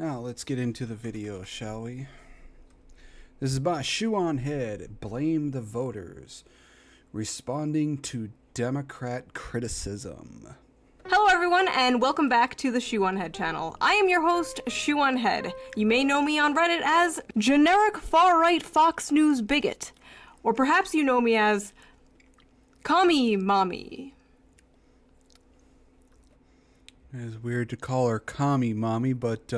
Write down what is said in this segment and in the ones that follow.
Now let's get into the video, shall we? This is by Shoe0nhead, Blame the Voters, responding to Democrat criticism. Hello everyone, and welcome back to the Shoe0nhead channel. I am your host, Shoe0nhead. You may know me on Reddit as generic far-right Fox News bigot. Or perhaps you know me as Commie Mommy. It's weird to call her Commie Mommy, but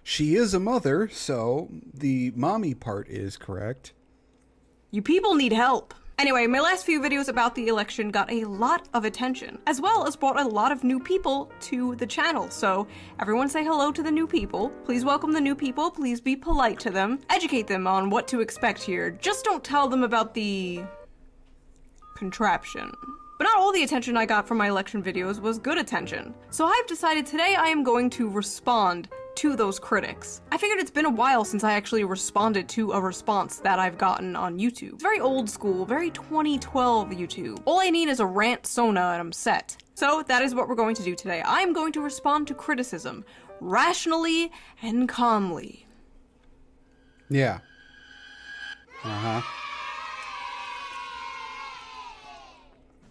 she is a mother, so the mommy part is correct. You people need help. Anyway, my last few videos about the election got a lot of attention, as well as brought a lot of new people to the channel. So everyone say hello to the new people. Please welcome the new people. Please be polite to them. Educate them on what to expect here. Just don't tell them about the contraption. But not all the attention I got from my election videos was good attention. So I've decided today I am going to respond to those critics. I figured it's been a while since I actually responded to a response that I've gotten on YouTube. It's very old school, very 2012 YouTube. All I need is a rant Sona and I'm set. So that is what we're going to do today. I am going to respond to criticism, rationally and calmly. Yeah.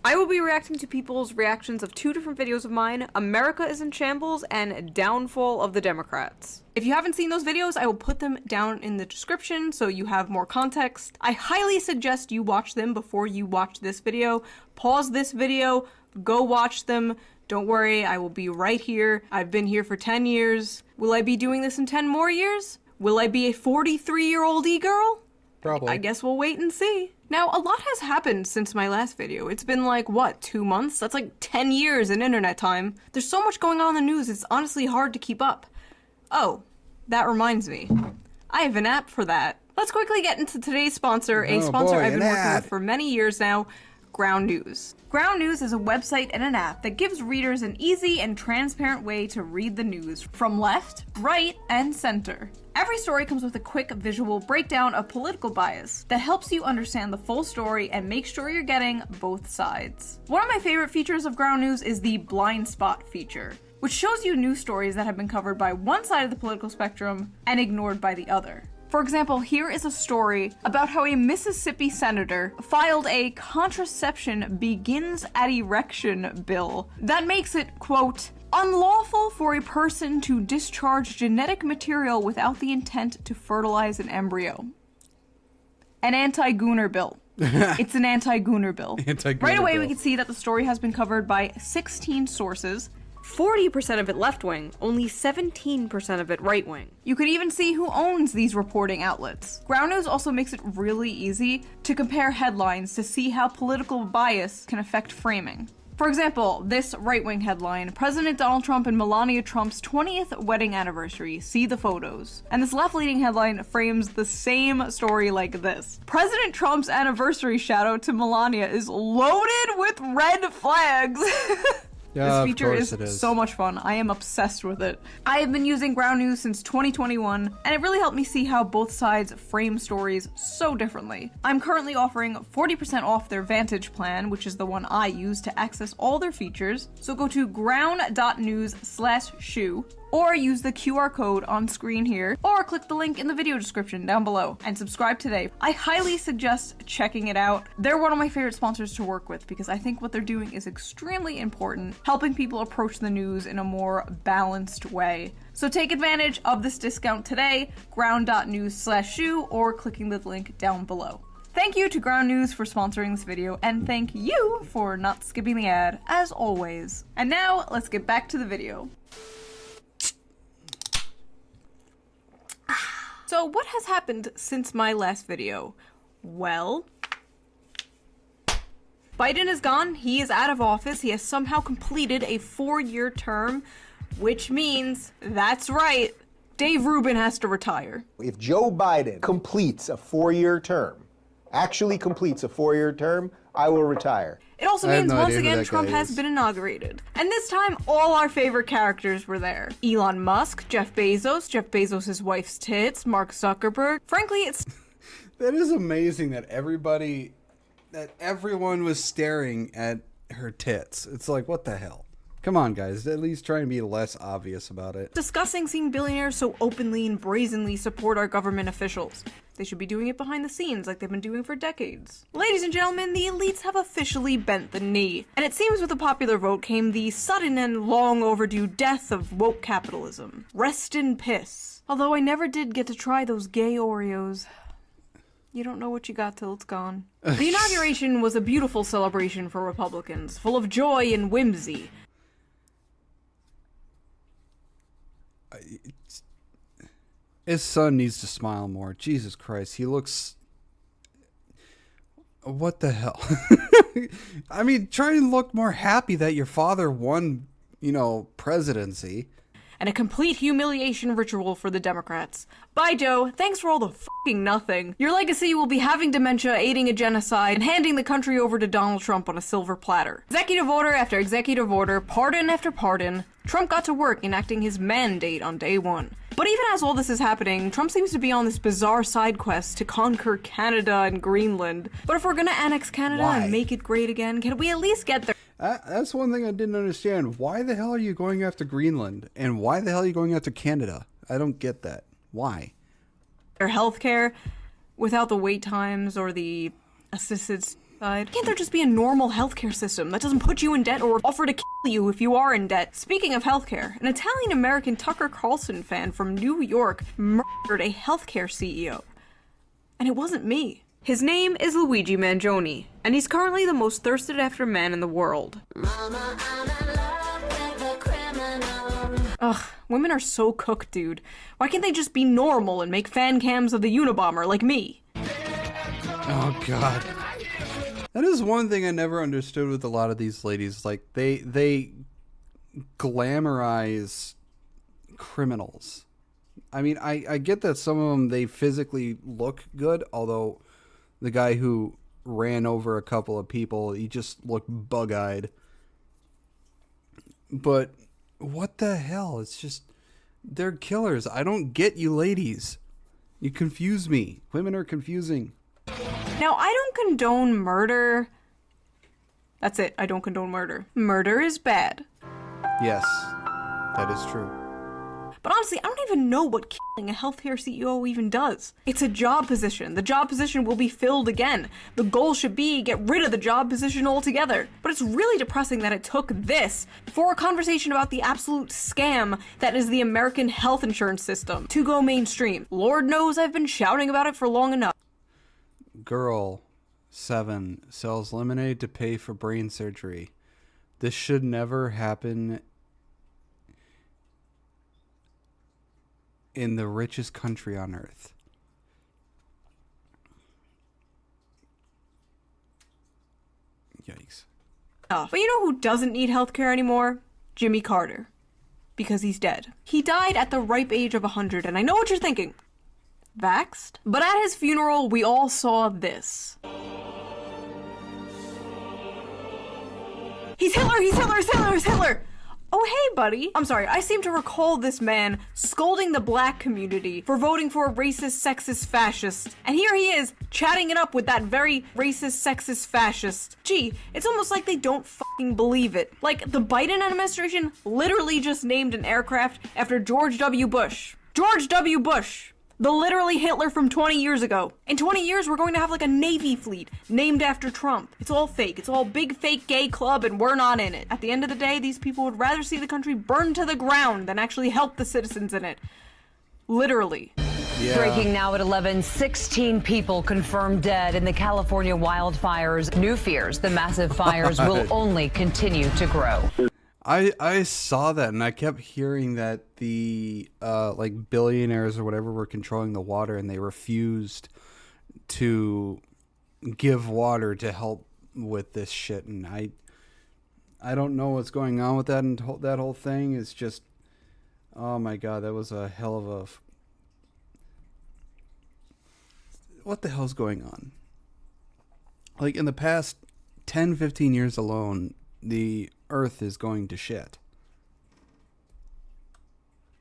I will be reacting to people's reactions of two different videos of mine, America is in Shambles and Downfall of the Democrats. If you haven't seen those videos, I will put them down in the description so you have more context. I highly suggest you watch them before you watch this video. Pause this video, go watch them. Don't worry, I will be right here. I've been here for 10 years. Will I be doing this in 10 more years? Will I be a 43-year-old e-girl? Probably. I guess we'll wait and see. Now, a lot has happened since my last video. It's been like, what, 2 months? That's like 10 years in internet time. There's so much going on in the news, it's honestly hard to keep up. Oh, that reminds me. I have an app for that. Let's quickly get into today's sponsor, a sponsor I've been working with for many years now, Ground News. Ground News is a website and an app that gives readers an easy and transparent way to read the news from left, right, and center. Every story comes with a quick visual breakdown of political bias that helps you understand the full story and make sure you're getting both sides. One of my favorite features of Ground News is the blind spot feature, which shows you news stories that have been covered by one side of the political spectrum and ignored by the other. For example, here is a story about how a Mississippi senator filed a contraception begins at erection bill that makes it, quote, unlawful for a person to discharge genetic material without the intent to fertilize an embryo. An anti-gooner bill. It's an anti-gooner bill. Right away, we can see that the story has been covered by 16 sources, 40% of it left-wing, only 17% of it right-wing. You could even see who owns these reporting outlets. Ground News also makes it really easy to compare headlines to see how political bias can affect framing. For example, this right-wing headline, President Donald Trump and Melania Trump's 20th wedding anniversary, see the photos. And this left-leaning headline frames the same story like this. President Trump's anniversary shout-out to Melania is loaded with red flags. Yeah, this feature is so much fun. I am obsessed with it. I have been using Ground News since 2021, and it really helped me see how both sides frame stories so differently. I'm currently offering 40% off their Vantage plan, which is the one I use to access all their features. So go to ground.news/shoe, or use the QR code on screen here, or click the link in the video description down below, and subscribe today. I highly suggest checking it out. They're one of my favorite sponsors to work with because I think what they're doing is extremely important, helping people approach the news in a more balanced way. So take advantage of this discount today, ground.news/shoe, or clicking the link down below. Thank you to Ground News for sponsoring this video, and thank you for not skipping the ad, as always. And now, let's get back to the video. So what has happened since my last video? Well, Biden is gone, he is out of office, he has somehow completed a 4-year term, which means, that's right, Dave Rubin has to retire. If Joe Biden completes a 4-year term, actually completes a 4-year term, I will retire. It also means once again Trump has been inaugurated. And this time, all our favorite characters were there. Elon Musk, Jeff Bezos' wife's tits, Mark Zuckerberg. Frankly, it's... That is amazing that everyone was staring at her tits. It's like, what the hell? Come on, guys. At least try and be less obvious about it. Disgusting seeing billionaires so openly and brazenly support our government officials. They should be doing it behind the scenes like they've been doing for decades. Ladies and gentlemen, the elites have officially bent the knee. And it seems with the popular vote came the sudden and long overdue death of woke capitalism. Rest in piss. Although I never did get to try those gay Oreos. You don't know what you got till it's gone. The inauguration was a beautiful celebration for Republicans, full of joy and whimsy. His son needs to smile more. Jesus Christ, he looks... What the hell? I mean, try and look more happy that your father won, you know, presidency. And a complete humiliation ritual for the Democrats. Bye, Joe. Thanks for all the fucking nothing. Your legacy will be having dementia, aiding a genocide, and handing the country over to Donald Trump on a silver platter. Executive order after executive order, pardon after pardon, Trump got to work enacting his mandate on day one. But even as all this is happening, Trump seems to be on this bizarre side quest to conquer Canada and Greenland. But if we're gonna annex Canada and make it great again, can we at least get there? That's one thing I didn't understand. Why the hell are you going after Greenland? And why the hell are you going after Canada? I don't get that. Why? Their healthcare without the wait times or the assisted side. Can't there just be a normal healthcare system that doesn't put you in debt or offer to kill you if you are in debt? Speaking of healthcare, an Italian-American Tucker Carlson fan from New York murdered a healthcare CEO. And it wasn't me. His name is Luigi Mangione, and he's currently the most thirsted after man in the world. Mama, I'm in love with a criminal. Ugh, women are so cooked, dude. Why can't they just be normal and make fan cams of the Unabomber like me? Oh, God. That is one thing I never understood with a lot of these ladies. Like, they glamorize criminals. I mean, I get that some of them, they physically look good, although the guy who ran over a couple of people, he just looked bug-eyed. But what the hell? It's just, they're killers. I don't get you ladies. You confuse me. Women are confusing. Now, I don't condone murder. That's it. I don't condone murder. Murder is bad. Yes, that is true. But honestly, I don't even know what killing a healthcare CEO even does. It's a job position. The job position will be filled again. The goal should be get rid of the job position altogether. But it's really depressing that it took this for a conversation about the absolute scam that is the American health insurance system to go mainstream. Lord knows I've been shouting about it for long enough. Girl 7 sells lemonade to pay for brain surgery. This should never happen in the richest country on earth. Yikes. But you know who doesn't need healthcare anymore? Jimmy Carter. Because he's dead. He died at the ripe age of 100, and I know what you're thinking. Vaxxed? But at his funeral, we all saw this. He's Hitler! He's Hitler! He's Hitler! He's Hitler! Oh, hey, buddy. I'm sorry, I seem to recall this man scolding the black community for voting for a racist, sexist fascist. And here he is, chatting it up with that very racist, sexist fascist. Gee, it's almost like they don't fucking believe it. Like, the Biden administration literally just named an aircraft after George W. Bush. George W. Bush. The literally Hitler from 20 years ago. In 20 years, we're going to have like a Navy fleet named after Trump. It's all fake. It's all big fake gay club and we're not in it. At the end of the day, these people would rather see the country burn to the ground than actually help the citizens in it. Literally. Yeah. Breaking now at 11, 16 people confirmed dead in the California wildfires. New fears the massive fires will only continue to grow. I saw that and I kept hearing that the like billionaires or whatever were controlling the water and they refused to give water to help with this shit, and I don't know what's going on with that, and that whole thing is just, oh my god, that was a hell of a what the hell's going on? Like in the past 10-15 years alone, the Earth is going to shit.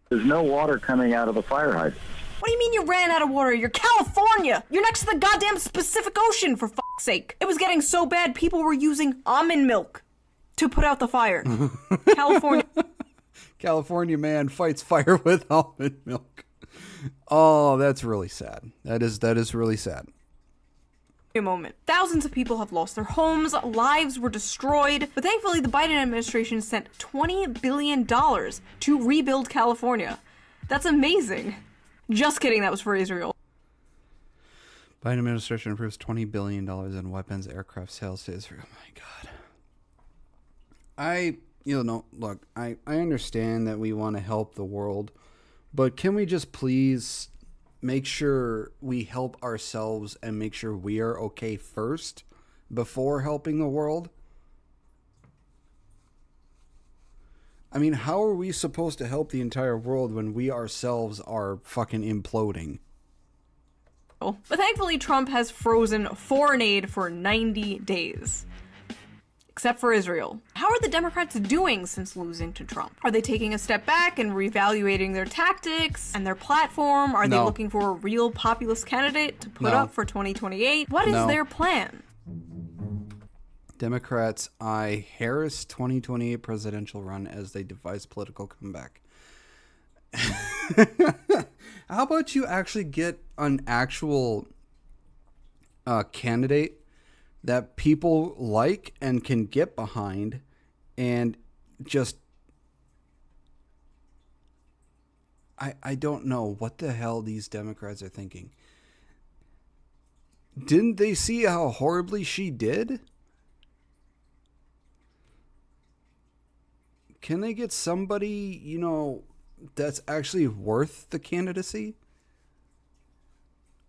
There's no water coming out of the fire hydrant. What do you mean you ran out of water? You're California! You're next to the goddamn Pacific Ocean, for fuck's sake! It was getting so bad people were using almond milk. to put out the fire. California. California man fights fire with almond milk. Oh, that's really sad. That is really sad. Moment. Thousands of people have lost their homes, lives were destroyed, but thankfully the Biden administration sent $20 billion to rebuild California. That's amazing. Just kidding, that was for Israel. Biden administration approves $20 billion in weapons aircraft sales to Israel. My God. Look, I understand that we want to help the world, but can we just please make sure we help ourselves and make sure we are okay first before helping the world? I mean, how are we supposed to help the entire world when we ourselves are fucking imploding? But thankfully, Trump has frozen foreign aid for 90 days. Except for Israel. How are the Democrats doing since losing to Trump? Are they taking a step back and reevaluating their tactics and their platform? Are they looking for a real populist candidate to put up for 2028? What is their plan? Democrats eye Harris 2028 presidential run as they devise political comeback. How about you actually get an actual candidate that people like and can get behind, and just I don't know what the hell these Democrats are thinking. Didn't they see how horribly she did? Can they get somebody, that's actually worth the candidacy?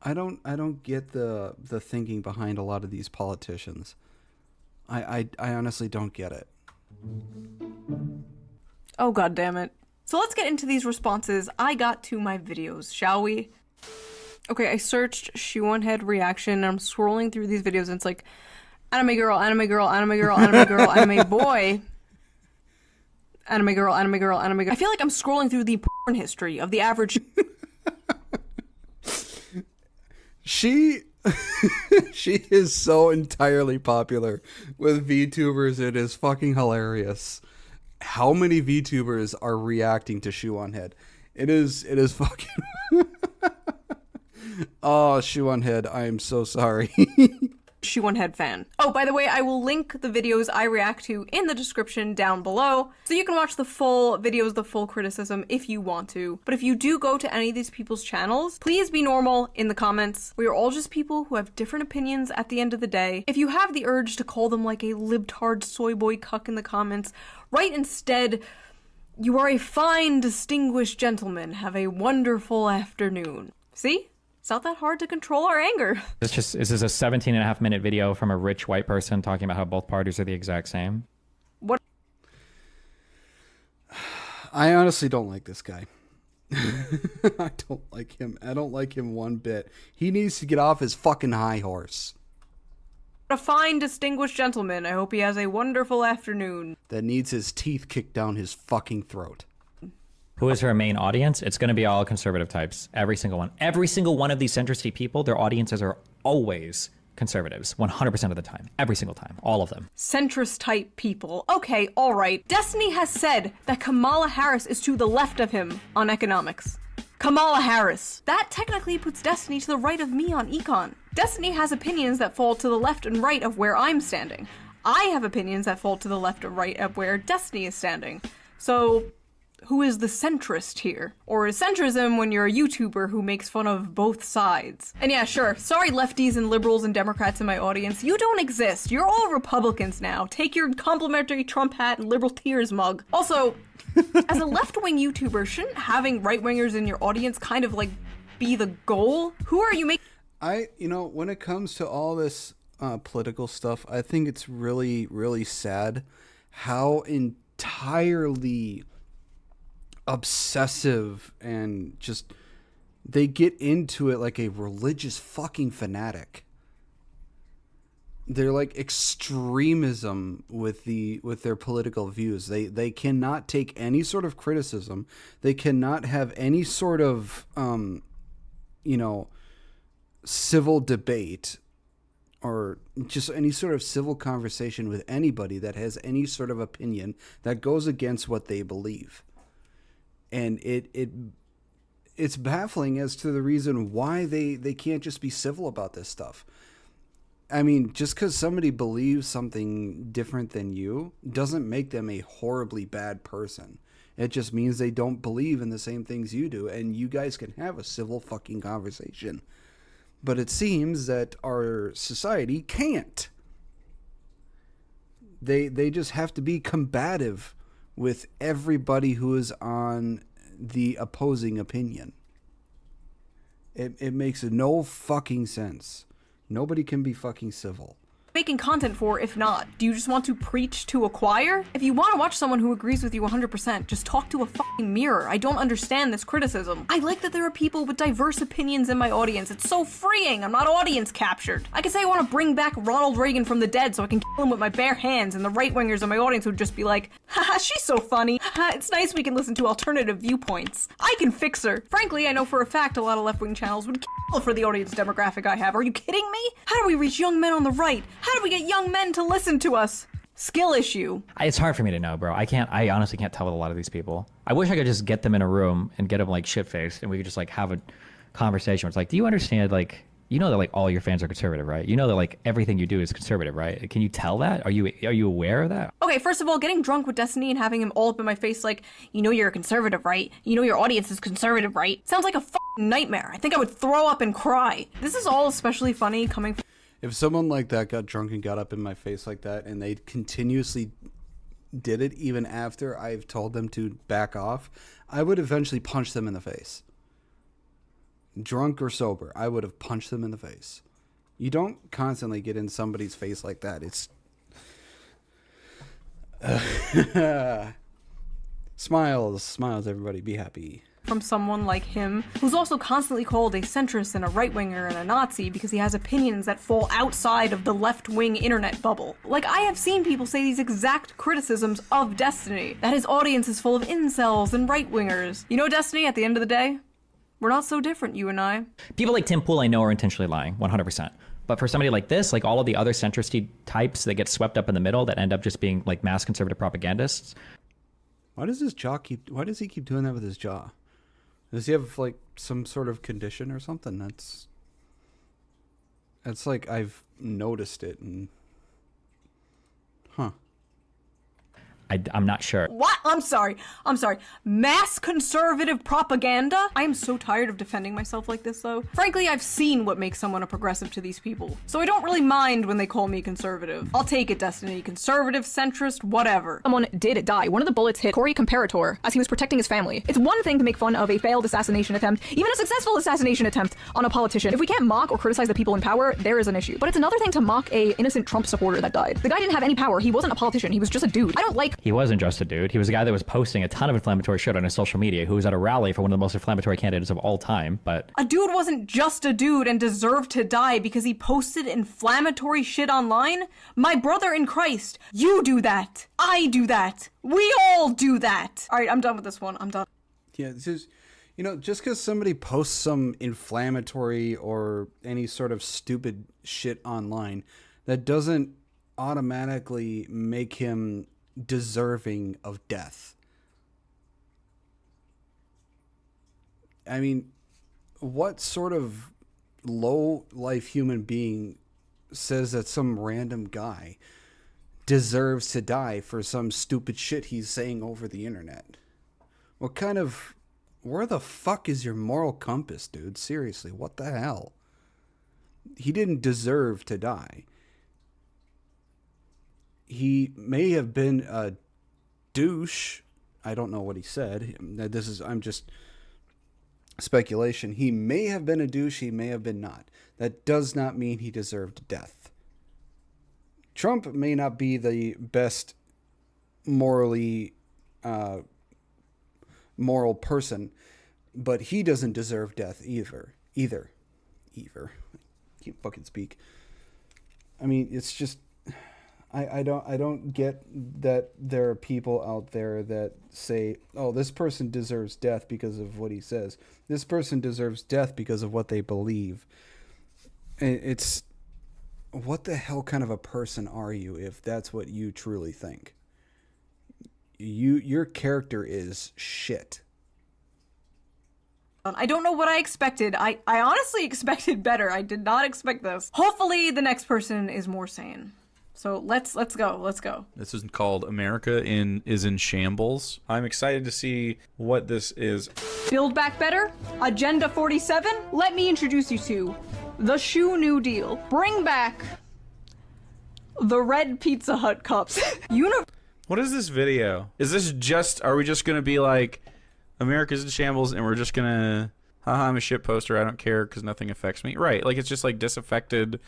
I don't get the thinking behind a lot of these politicians. I honestly don't get it. Oh, God damn it. So let's get into these responses I got to my videos, shall we? Okay, I searched Shoe0nhead reaction, and I'm scrolling through these videos, and it's like, anime girl, anime girl, anime girl, anime girl, anime boy. Anime girl, anime girl, anime girl. I feel like I'm scrolling through the porn history of the average... She is so entirely popular with VTubers. It is fucking hilarious. How many VTubers are reacting to Shoe0nhead? It is fucking... Oh, Shoe0nhead, I am so sorry. Shoe0nhead fan. Oh, by the way, I will link the videos I react to in the description down below, so you can watch the full videos, the full criticism if you want to. But if you do go to any of these people's channels, please be normal in the comments. We are all just people who have different opinions at the end of the day. If you have the urge to call them like a libtard soy boy cuck in the comments, write instead, "You are a fine, distinguished gentleman. Have a wonderful afternoon." See? It's not that hard to control our anger. This is a 17.5-minute video from a rich white person talking about how both parties are the exact same. What? I honestly don't like this guy. I don't like him. I don't like him one bit. He needs to get off his fucking high horse. A fine, distinguished gentleman. I hope he has a wonderful afternoon. That needs his teeth kicked down his fucking throat. Who is her main audience? It's going to be all conservative types. Every single one. Every single one of these centrist people, their audiences are always conservatives. 100% of the time. Every single time. All of them. Centrist type people. Okay, alright. Destiny has said that Kamala Harris is to the left of him on economics. Kamala Harris. That technically puts Destiny to the right of me on econ. Destiny has opinions that fall to the left and right of where I'm standing. I have opinions that fall to the left and right of where Destiny is standing. So... who is the centrist here? Or is centrism when you're a YouTuber who makes fun of both sides? And yeah, sure, sorry lefties and liberals and Democrats in my audience, you don't exist. You're all Republicans now. Take your complimentary Trump hat and liberal tears mug. Also, as a left-wing YouTuber, shouldn't having right-wingers in your audience kind of like be the goal? Who are you making? When it comes to all this political stuff, I think it's really, really sad how entirely obsessive and just they get into it like a religious fucking fanatic. They're like extremism with their political views. They cannot take any sort of criticism. They cannot have any sort of civil debate or just any sort of civil conversation with anybody that has any sort of opinion that goes against what they believe. And it's baffling as to the reason why they can't just be civil about this stuff. I mean, just because somebody believes something different than you doesn't make them a horribly bad person. It just means they don't believe in the same things you do, and you guys can have a civil fucking conversation. But it seems that our society can't. They just have to be combative with everybody who is on the opposing opinion. It makes no fucking sense. Nobody can be fucking civil. Making content for if not? Do you just want to preach to a choir? If you want to watch someone who agrees with you 100%, just talk to a fucking mirror. I don't understand this criticism. I like that there are people with diverse opinions in my audience. It's so freeing. I'm not audience captured. I can say I want to bring back Ronald Reagan from the dead so I can kill him with my bare hands, and the right-wingers in my audience would just be like, haha, she's so funny. Haha, it's nice we can listen to alternative viewpoints. I can fix her. Frankly, I know for a fact a lot of left-wing channels would kill for the audience demographic I have. Are you kidding me? How do we reach young men on the right? How do we get young men to listen to us? Skill issue. It's hard for me to know, bro. I honestly can't tell with a lot of these people. I wish I could just get them in a room and get them like shit-faced and we could just like have a conversation where it's like, do you understand, like, you know that like all your fans are conservative, right? You know that like everything you do is conservative, right? Can you tell that? Are you aware of that? Okay, first of all, getting drunk with Destiny and having him all up in my face like, you know you're a conservative, right? You know your audience is conservative, right? Sounds like a fucking nightmare. I think I would throw up and cry. This is all especially funny coming from... If someone like that got drunk and got up in my face like that and they continuously did it even after I've told them to back off, I would eventually punch them in the face. Drunk or sober, I would have punched them in the face. You don't constantly get in somebody's face like that. It's... Smiles, everybody. Be happy. From someone like him, who's also constantly called a centrist and a right-winger and a Nazi because he has opinions that fall outside of the left-wing internet bubble. Like, I have seen people say these exact criticisms of Destiny, that his audience is full of incels and right-wingers. You know, Destiny, at the end of the day, we're not so different, you and I. People like Tim Pool I know are intentionally lying, 100%. But for somebody like this, like all of the other centristy types that get swept up in the middle that end up just being like mass conservative propagandists. Why does he keep doing that with his jaw? Does he have like some sort of condition or something? That's like I've noticed it and I'm not sure. What? I'm sorry. Mass conservative propaganda? I am so tired of defending myself like this, though. Frankly, I've seen what makes someone a progressive to these people, so I don't really mind when they call me conservative. I'll take it, Destiny. Conservative, centrist, whatever. Someone did die. One of the bullets hit Corey Comparator as he was protecting his family. It's one thing to make fun of a failed assassination attempt, even a successful assassination attempt, on a politician. If we can't mock or criticize the people in power, there is an issue. But it's another thing to mock a innocent Trump supporter that died. The guy didn't have any power. He wasn't a politician. He was just a dude. I don't like... He wasn't just a dude. He was a guy that was posting a ton of inflammatory shit on his social media, who was at a rally for one of the most inflammatory candidates of all time, but... A dude wasn't just a dude and deserved to die because he posted inflammatory shit online? My brother in Christ, you do that. I do that. We all do that. All right, I'm done with this one. I'm done. Yeah, this is, just because somebody posts some inflammatory or any sort of stupid shit online, that doesn't automatically make him deserving of death. I mean, what sort of low-life human being says that some random guy deserves to die for some stupid shit he's saying over the internet? Where the fuck is your moral compass, dude? Seriously, what the hell? He didn't deserve to die. He may have been a douche. I don't know what he said. I'm just speculation. He may have been a douche. He may have been not. That does not mean he deserved death. Trump may not be the best morally moral person, but he doesn't deserve death either. I can't fucking speak. I mean, it's just... I don't get that there are people out there that say, oh, this person deserves death because of what he says. This person deserves death because of what they believe. It's what the hell kind of a person are you if that's what you truly think? Your character is shit. I don't know what I expected. I honestly expected better. I did not expect this. Hopefully the next person is more sane. So let's go. This is called America is in Shambles. I'm excited to see what this is. Build back better? Agenda 47? Let me introduce you to the Shoe New Deal. Bring back the red Pizza Hut cups. What is this video? Is this just, are we just gonna be like, America's in shambles and we're just gonna, haha, I'm a shit poster, I don't care because nothing affects me? Right, like it's just like disaffected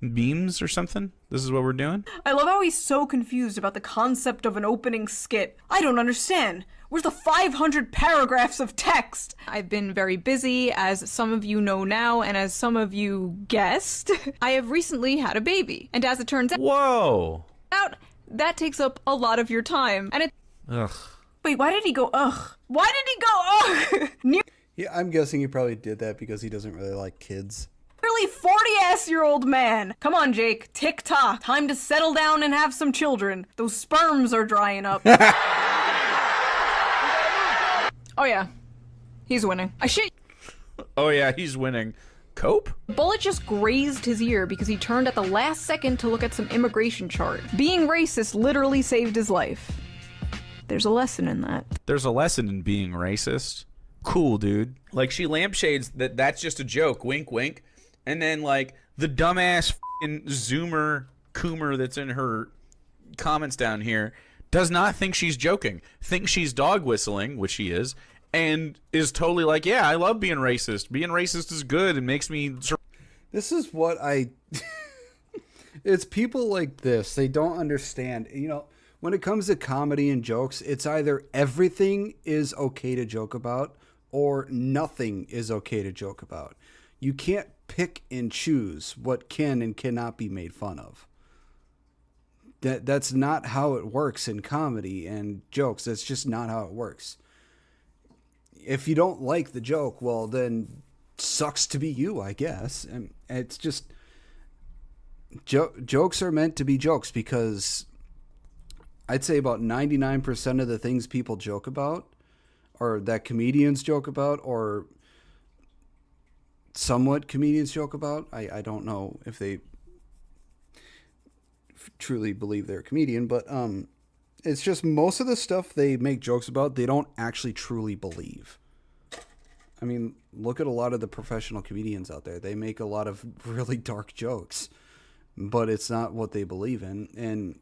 memes or something? This is what we're doing? I love how he's so confused about the concept of an opening skit. I don't understand. Where's the 500 paragraphs of text? I've been very busy, as some of you know now, and as some of you guessed, I have recently had a baby. And as it turns Whoa! out, that takes up a lot of your time. And it. Ugh. Wait, why did he go ugh? Why did he go ugh? Yeah, I'm guessing he probably did that because he doesn't really like kids. Nearly 40-ass-year-old man. Come on, Jake. Tick-tock. Time to settle down and have some children. Those sperms are drying up. Oh yeah, he's winning. I shit. Oh yeah, he's winning. Cope? Bullet just grazed his ear because he turned at the last second to look at some immigration chart. Being racist literally saved his life. There's a lesson in that. There's a lesson in being racist. Cool, dude. Like, she lampshades that's just a joke, wink wink, and then like the dumbass f***ing zoomer coomer that's in her comments down here does not think she's joking, thinks she's dog whistling, which she is, and is totally like, yeah, I love being racist. Being racist is good. It makes me... This is what I... It's people like this. They don't understand. You know, when it comes to comedy and jokes, it's either everything is okay to joke about or nothing is okay to joke about. You can't pick and choose what can and cannot be made fun of. That's not how it works in comedy and jokes. That's just not how it works. If you don't like the joke, well, then sucks to be you, I guess. And it's just jokes are meant to be jokes because I'd say about 99% of the things people joke about or that comedians joke about or somewhat comedians joke about. I don't know if they truly believe they're a comedian, but it's just most of the stuff they make jokes about they don't actually truly believe. I mean, look at a lot of the professional comedians out there. They make a lot of really dark jokes, but it's not what they believe in.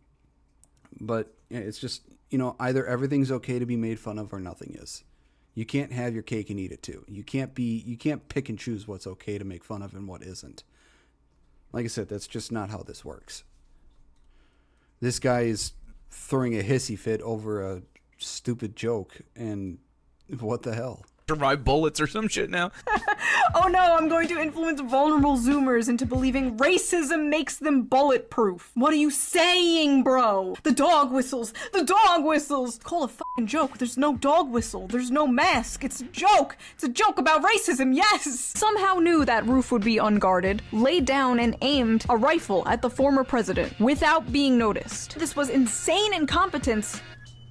But it's just, you know, either everything's okay to be made fun of or nothing is. You can't have your cake and eat it too. You can't pick and choose what's okay to make fun of and what isn't. Like I said, that's just not how this works. This guy is throwing a hissy fit over a stupid joke, and what the hell? Survive bullets or some shit now. Oh no, I'm going to influence vulnerable Zoomers into believing racism makes them bulletproof. What are you saying, bro? The dog whistles! The dog whistles! Call a fucking joke. There's no dog whistle. There's no mask. It's a joke. It's a joke about racism, yes! Somehow knew that roof would be unguarded, laid down and aimed a rifle at the former president without being noticed. This was insane incompetence,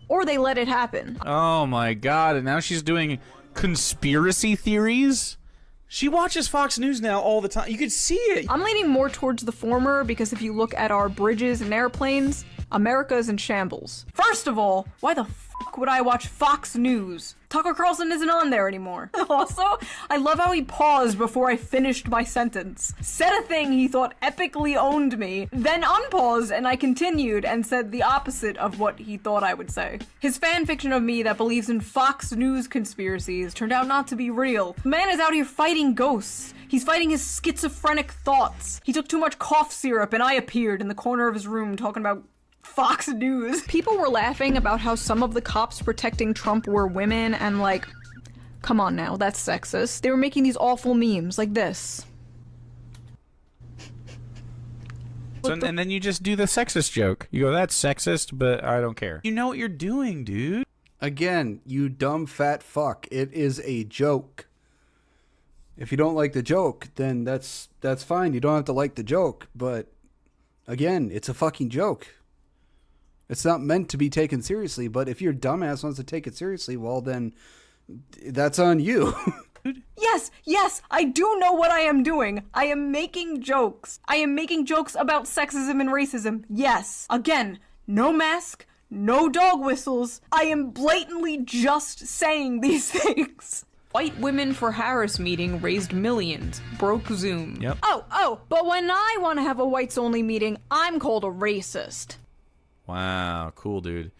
or they let it happen. Oh my god, and now she's doing conspiracy theories? She watches Fox News now all the time. You could see it. I'm leaning more towards the former because if you look at our bridges and airplanes, America's in shambles. First of all, why the fuck would I watch Fox News? Tucker Carlson isn't on there anymore. Also, I love how he paused before I finished my sentence. Said a thing he thought epically owned me, then unpaused and I continued and said the opposite of what he thought I would say. His fanfiction of me that believes in Fox News conspiracies turned out not to be real. The man is out here fighting ghosts. He's fighting his schizophrenic thoughts. He took too much cough syrup and I appeared in the corner of his room talking about Fox News. People were laughing about how some of the cops protecting Trump were women and like, come on now, that's sexist. They were making these awful memes like this. So, and then you just do the sexist joke. You go, that's sexist, but I don't care. You know what you're doing, dude. Again, you dumb fat fuck. It is a joke. If you don't like the joke, then that's fine. You don't have to like the joke, but again, it's a fucking joke. It's not meant to be taken seriously, but if your dumbass wants to take it seriously, well, then that's on you. Yes, I do know what I am doing. I am making jokes. I am making jokes about sexism and racism. Yes. Again, no mask, no dog whistles. I am blatantly just saying these things. White Women for Harris meeting raised millions, broke Zoom. Yep. Oh, but when I want to have a whites only meeting, I'm called a racist. Wow, cool, dude.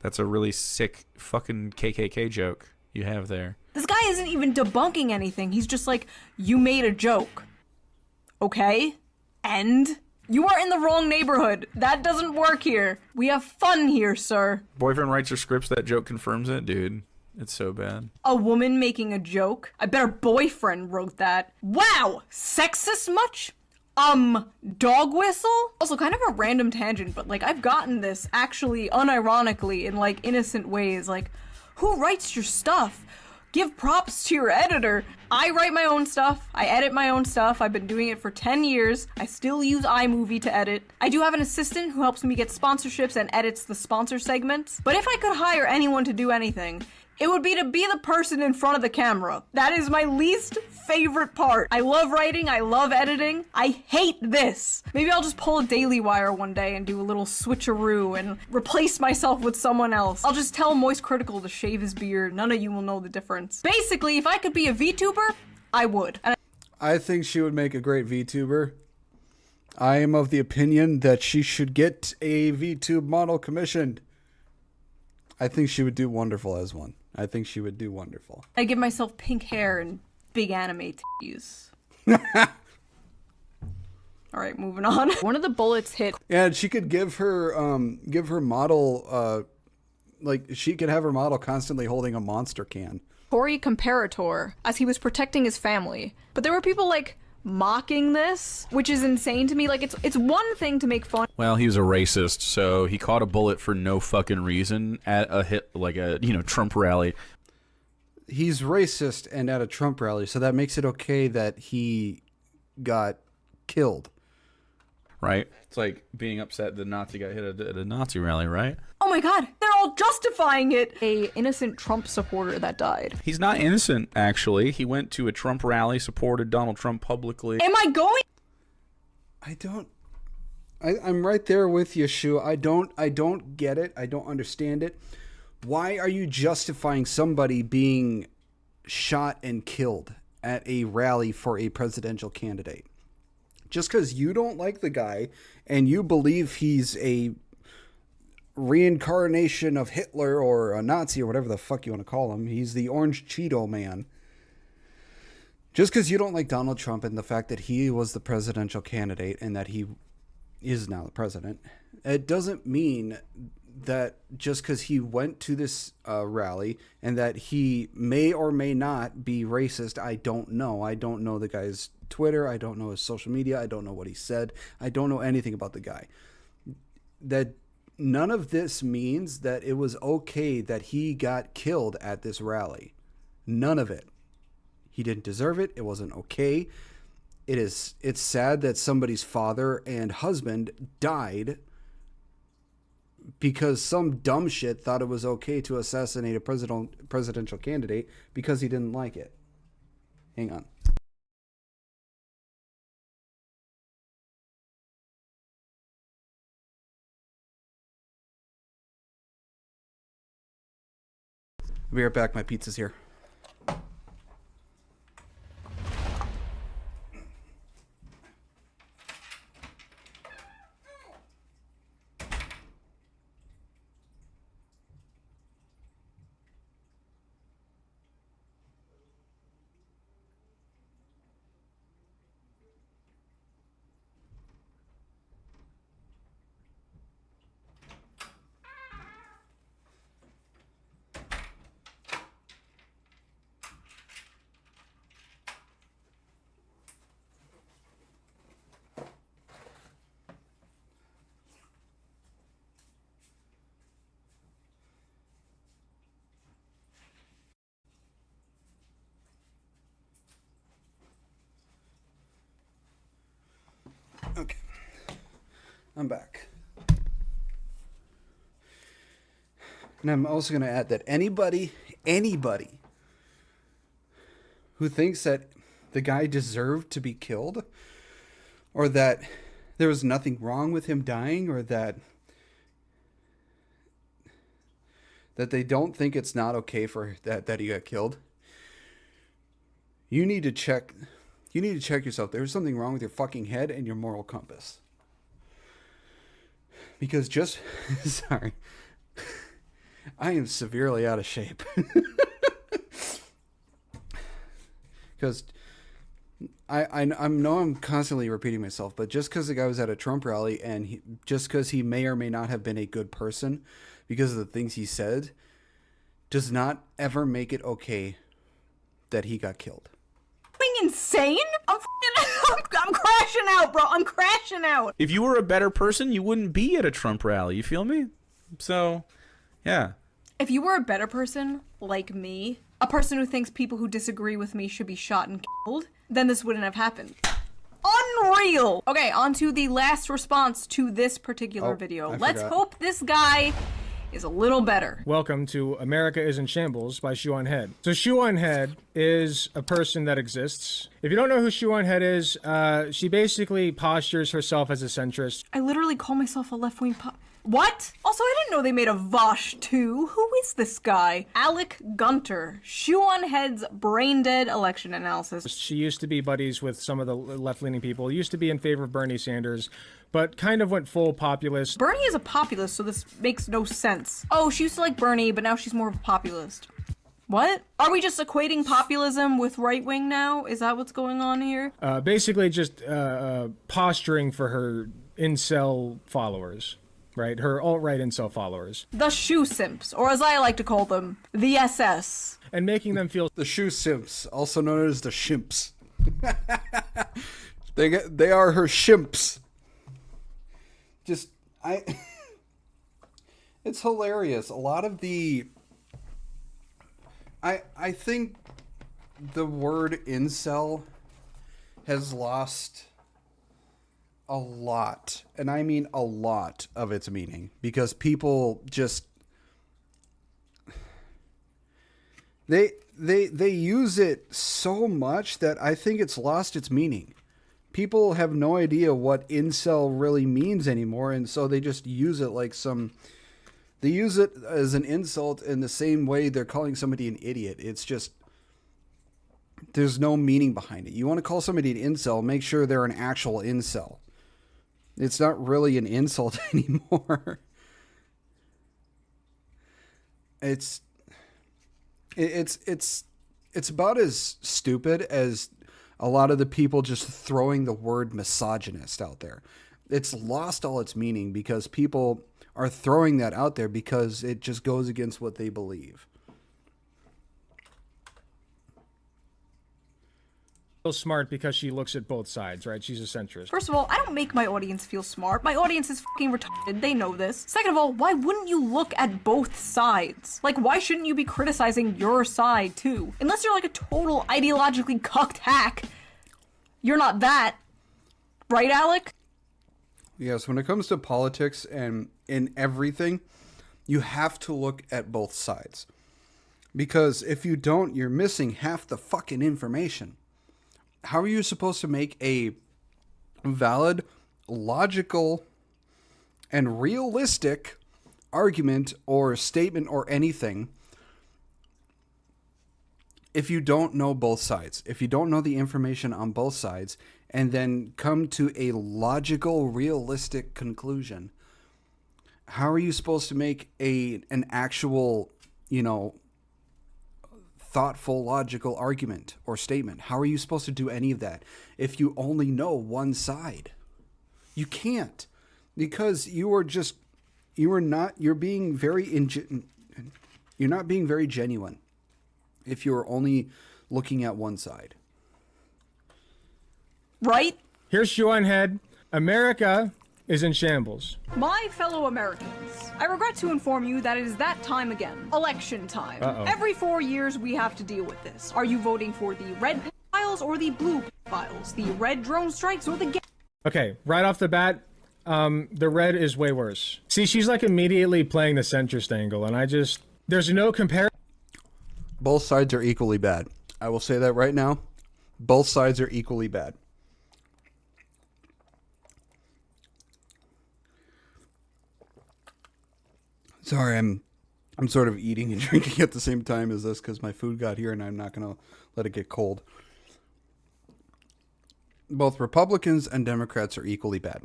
That's a really sick fucking KKK joke you have there. This guy isn't even debunking anything. He's just like, you made a joke. Okay? And? You are in the wrong neighborhood. That doesn't work here. We have fun here, sir. Boyfriend writes her scripts, that joke confirms it? Dude, it's so bad. A woman making a joke? I bet her boyfriend wrote that. Wow! Sexist much? Dog whistle? Also, kind of a random tangent, but like, I've gotten this actually unironically in like innocent ways. Like, who writes your stuff? Give props to your editor. I write my own stuff. I edit my own stuff. I've been doing it for 10 years. I still use iMovie to edit. I do have an assistant who helps me get sponsorships and edits the sponsor segments. But if I could hire anyone to do anything, it would be to be the person in front of the camera. That is my least favorite part. I love writing, I love editing. I hate this. Maybe I'll just pull a Daily Wire one day and do a little switcheroo and replace myself with someone else. I'll just tell Moist Critical to shave his beard. None of you will know the difference. Basically, if I could be a VTuber, I would. And I think she would make a great VTuber. I am of the opinion that she should get a VTube model commissioned. I think she would do wonderful as one. I think she would do wonderful. I give myself pink hair and big anime titties. Alright, moving on. One of the bullets hit. And she could give her model, like, she could have her model constantly holding a monster can. Tory Comparator as he was protecting his family. But there were people like mocking this, which is insane to me. Like, it's one thing to make fun. Well, he was a racist, so he caught a bullet for no fucking reason at a hit, like a, Trump rally. He's racist and at a Trump rally, so that makes it okay that he got killed. Right? It's like being upset the Nazi got hit at a Nazi rally, right? Oh my god, they're all justifying it! A innocent Trump supporter that died. He's not innocent, actually. He went to a Trump rally, supported Donald Trump publicly. Am I going? I'm right there with you, Shoe. I don't get it. I don't understand it. Why are you justifying somebody being shot and killed at a rally for a presidential candidate? Just because you don't like the guy and you believe he's a reincarnation of Hitler or a Nazi or whatever the fuck you want to call him. He's the orange Cheeto man. Just because you don't like Donald Trump and the fact that he was the presidential candidate and that he is now the president, it doesn't mean that just because he went to this rally and that he may or may not be racist. I don't know. I don't know the guy's Twitter. I don't know his social media. I don't know what he said. I don't know anything about the guy. That none of this means that it was okay that he got killed at this rally. None of it. He didn't deserve it. It wasn't okay. It's sad that somebody's father and husband died because some dumb shit thought it was okay to assassinate a presidential candidate because he didn't like it. Hang on. I'll be right back. My pizza's here. Okay. I'm back. And I'm also going to add that anybody who thinks that the guy deserved to be killed, or that there was nothing wrong with him dying, or that they don't think it's not okay for that he got killed, you need to check yourself. There's something wrong with your fucking head and your moral compass. Because sorry, I am severely out of shape. Because I know I'm constantly repeating myself, but just because the guy was at a Trump rally, and just because he may or may not have been a good person because of the things he said, does not ever make it okay that he got killed. Insane? I'm crashing out, bro. I'm crashing out. If you were a better person, you wouldn't be at a Trump rally. You feel me? So, yeah. If you were a better person, like me, a person who thinks people who disagree with me should be shot and killed, then this wouldn't have happened. Unreal! Okay, on to the last response to this particular video. Let's hope this guy is a little better. Welcome to America is in Shambles by Shoe0nhead. So Shoe0nhead is a person that exists. If you don't know who Shoe0nhead is, she basically postures herself as a centrist. I literally call myself a left-wing What? Also, I didn't know they made a Vosh 2. Who is this guy? Alec Gunter, Shoe0nhead's brain-dead election analysis. She used to be buddies with some of the left-leaning people, used to be in favor of Bernie Sanders, but kind of went full populist. Bernie is a populist, so this makes no sense. Oh, she used to like Bernie, but now she's more of a populist. What? Are we just equating populism with right-wing now? Is that what's going on here? Basically just posturing for her incel followers. Right, her alt-right incel followers. The shoe simps, or as I like to call them, the SS. And making them feel... The shoe simps, also known as the shimps. They are her shimps. It's hilarious. A lot of the... I think the word incel has lost a lot, and I mean a lot, of its meaning, because people just they use it so much that I think it's lost its meaning. People have no idea what incel really means anymore, and so they just use it like they use it as an insult in the same way they're calling somebody an idiot. It's just, there's no meaning behind it. You want to call somebody an incel, make sure they're an actual incel. It's not really an insult anymore. It's about as stupid as a lot of the people just throwing the word misogynist out there. It's lost all its meaning because people are throwing that out there because it just goes against what they believe. Smart because she looks at both sides, right? She's a centrist. First of all, I don't make my audience feel smart. My audience is fucking retarded. They know this. Second of all, why wouldn't you look at both sides? Like, why shouldn't you be criticizing your side, too? Unless you're like a total ideologically cucked hack. You're not that. Right, Alec? Yes, when it comes to politics and in everything, you have to look at both sides. Because if you don't, you're missing half the fucking information. How are you supposed to make a valid, logical, and realistic argument or statement or anything if you don't know both sides? If you don't know the information on both sides and then come to a logical, realistic conclusion, how are you supposed to make an actual, thoughtful, logical argument or statement? How are you supposed to do any of that if you only know one side? You can't, because you're not being very genuine if you're only looking at one side. Right? Here's Shoe0nhead. America is in shambles. My fellow Americans, I regret to inform you that it is that time again. Election time. Every 4 years we have to deal with this. Are you voting for the red files or the blue files? The red drone strikes or the... Okay, right off the bat, The red is way worse. See, she's like immediately playing the centrist angle, and there's no comparison. Both sides are equally bad. I will say that right now. Both sides are equally bad. Sorry, I'm sort of eating and drinking at the same time as this because my food got here and I'm not going to let it get cold. Both Republicans and Democrats are equally bad.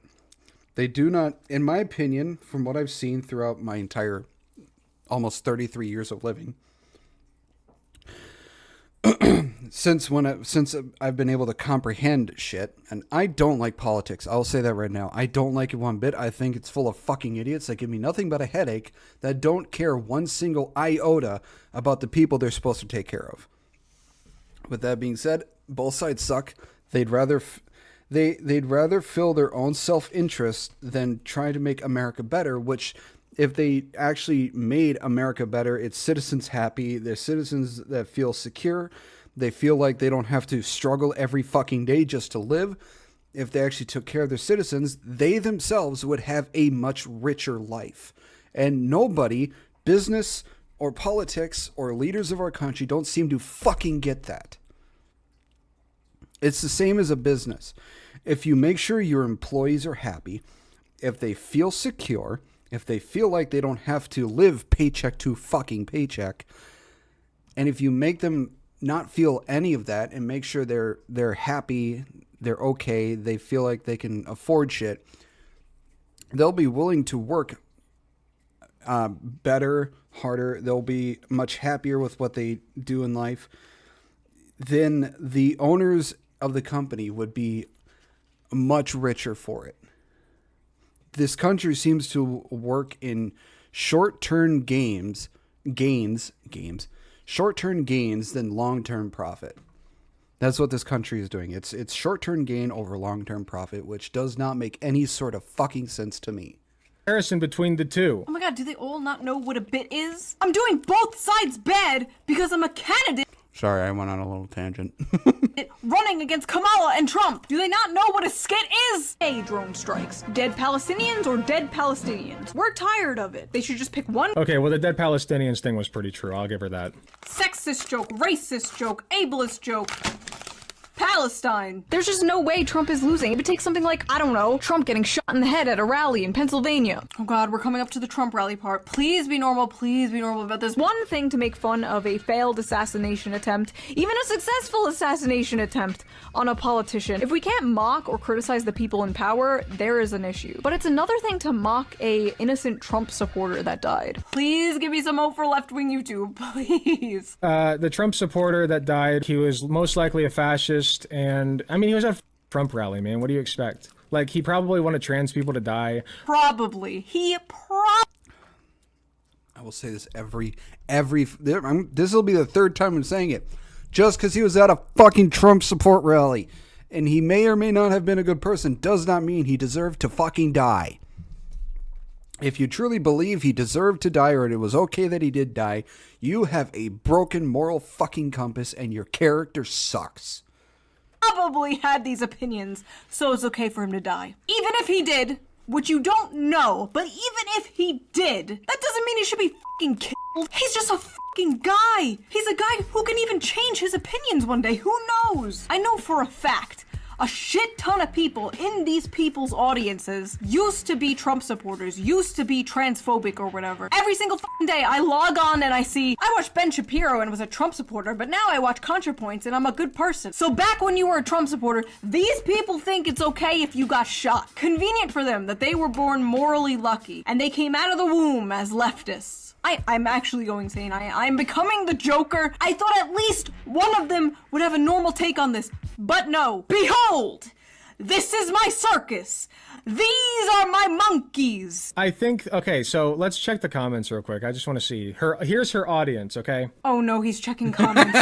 They do not, in my opinion, from what I've seen throughout my entire almost 33 years of living, since I've been able to comprehend shit, and I don't like politics. I'll say that right now. I don't like it one bit. I think it's full of fucking idiots that give me nothing but a headache that don't care one single iota about the people they're supposed to take care of. With that being said, both sides suck. They'd rather fill their own self-interest than try to make America better, which if they actually made America better, it's citizens happy, they're citizens that feel secure, they feel like they don't have to struggle every fucking day just to live. If they actually took care of their citizens, they themselves would have a much richer life. And nobody, business or politics or leaders of our country don't seem to fucking get that. It's the same as a business. If you make sure your employees are happy, if they feel secure, if they feel like they don't have to live paycheck to fucking paycheck, and if you make them not feel any of that and make sure they're happy, they're okay, they feel like they can afford shit, they'll be willing to work better, harder. They'll be much happier with what they do in life. Then the owners of the company would be much richer for it. This country seems to work in short-term gains than long-term profit. That's what this country is doing. It's short-term gain over long-term profit, which does not make any sort of fucking sense to me. Comparison between the two. Oh my god, do they all not know what a bit is? I'm doing both sides bad because I'm a candidate Sorry, I went on a little tangent. running against Kamala and Trump. Do they not know what a skit is? Hey, drone strikes. Dead Palestinians or dead Palestinians? We're tired of it. They should just pick one Okay, well, the dead Palestinians thing was pretty true. I'll give her that. sexist joke, racist joke, ableist joke. Palestine. There's just no way Trump is losing. It would take something like, I don't know, Trump getting shot in the head at a rally in Pennsylvania. Oh god, we're coming up to the Trump rally part. Please be normal about this. One thing to make fun of a failed assassination attempt, even a successful assassination attempt on a politician. If we can't mock or criticize the people in power, there is an issue. But it's another thing to mock a innocent Trump supporter that died. Please give me some hope for left-wing YouTube, please. The Trump supporter that died, he was most likely a fascist, and I mean, he was at a Trump rally, man. What do you expect? Like, he probably wanted trans people to die. Probably. I will say this this will be the third time I'm saying it. Just because he was at a fucking Trump support rally and he may or may not have been a good person does not mean he deserved to fucking die. If you truly believe he deserved to die or it was okay that he did die, you have a broken moral fucking compass and your character sucks. Probably had these opinions, so it's okay for him to die. Even if he did, which you don't know, but even if he did, that doesn't mean he should be fucking killed. He's just a fucking guy. He's a guy who can even change his opinions one day. Who knows? I know for a fact a shit ton of people in these people's audiences used to be Trump supporters, used to be transphobic or whatever. Every single fucking day I log on and I watched Ben Shapiro and was a Trump supporter, but now I watch ContraPoints and I'm a good person. So back when you were a Trump supporter, these people think it's okay if you got shot. Convenient for them that they were born morally lucky and they came out of the womb as leftists. I'm actually going insane. I'm becoming the Joker. I thought at least one of them would have a normal take on this. But no. Behold! This is my circus! These are my monkeys! I think, okay, so let's check the comments real quick. I just want to see. Here's her audience, okay? Oh no, he's checking comments.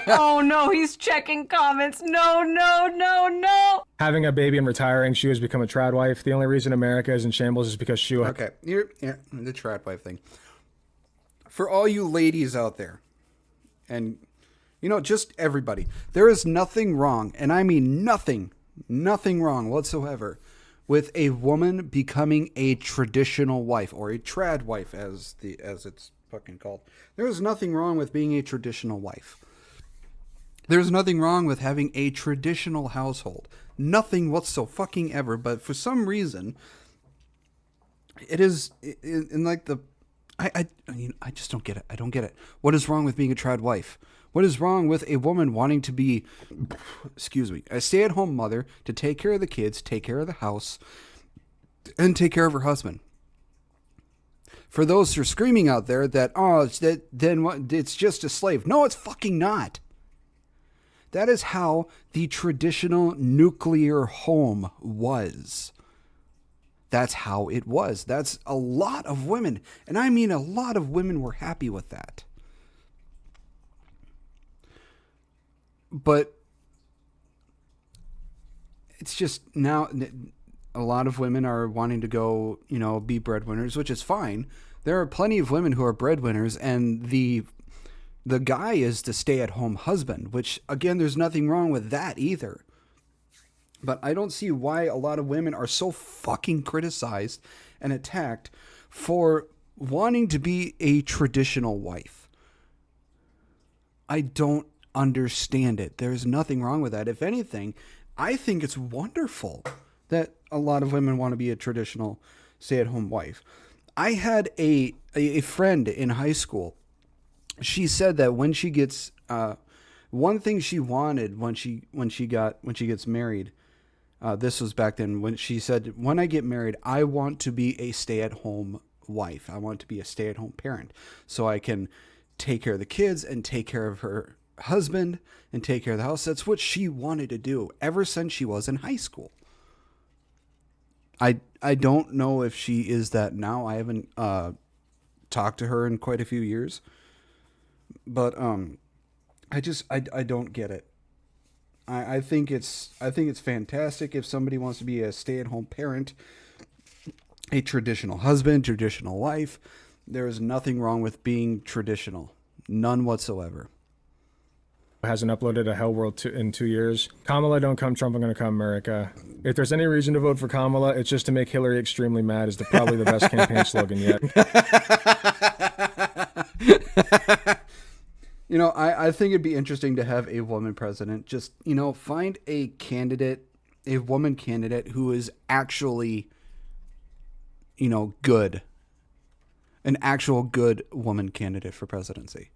Oh no, he's checking comments. No, no, no, no! Having a baby and retiring, she has become a trad wife. The only reason America is in shambles is because she... Okay, here, the trad wife thing. For all you ladies out there, and, you know, just everybody, there is nothing wrong, and I mean nothing wrong whatsoever with a woman becoming a traditional wife, or a trad wife as it's fucking called. There's nothing wrong with being a traditional wife. There's nothing wrong with having a traditional household. Nothing whatsoever. But for some reason, it is in like the I just don't get it. I don't get it. What is wrong with being a trad wife? What is wrong with a woman wanting to be, a stay-at-home mother to take care of the kids, take care of the house, and take care of her husband? For those who are screaming out there that, it's just a slave. No, it's fucking not. That is how the traditional nuclear home was. That's how it was. That's a lot of women. And I mean a lot of women were happy with that. But it's just now a lot of women are wanting to go, be breadwinners, which is fine. There are plenty of women who are breadwinners, and the guy is the stay-at-home husband, which, again, there's nothing wrong with that either. But I don't see why a lot of women are so fucking criticized and attacked for wanting to be a traditional wife. I don't understand it. There's nothing wrong with that. If anything, I think it's wonderful that a lot of women want to be a traditional stay-at-home wife. I had a friend in high school. She said that when she gets one thing she wanted when she gets married, this was back then, when she said, when I get married, I want to be a stay-at-home wife. I want to be a stay-at-home parent so I can take care of the kids and take care of her husband and take care of the house. That's what she wanted to do ever since she was in high school. I don't know if she is that now. I haven't talked to her in quite a few years, but I don't get it. I think it's fantastic if somebody wants to be a stay-at-home parent, a traditional husband, traditional wife. There is nothing wrong with being traditional. None whatsoever. Hasn't uploaded a Hell World in 2 years. Kamala, don't come Trump, I'm going to come America. If there's any reason to vote for Kamala, it's just to make Hillary extremely mad. Is probably the best campaign slogan yet. I think it'd be interesting to have a woman president. Just, find a woman candidate who is actually, good. An actual good woman candidate for presidency.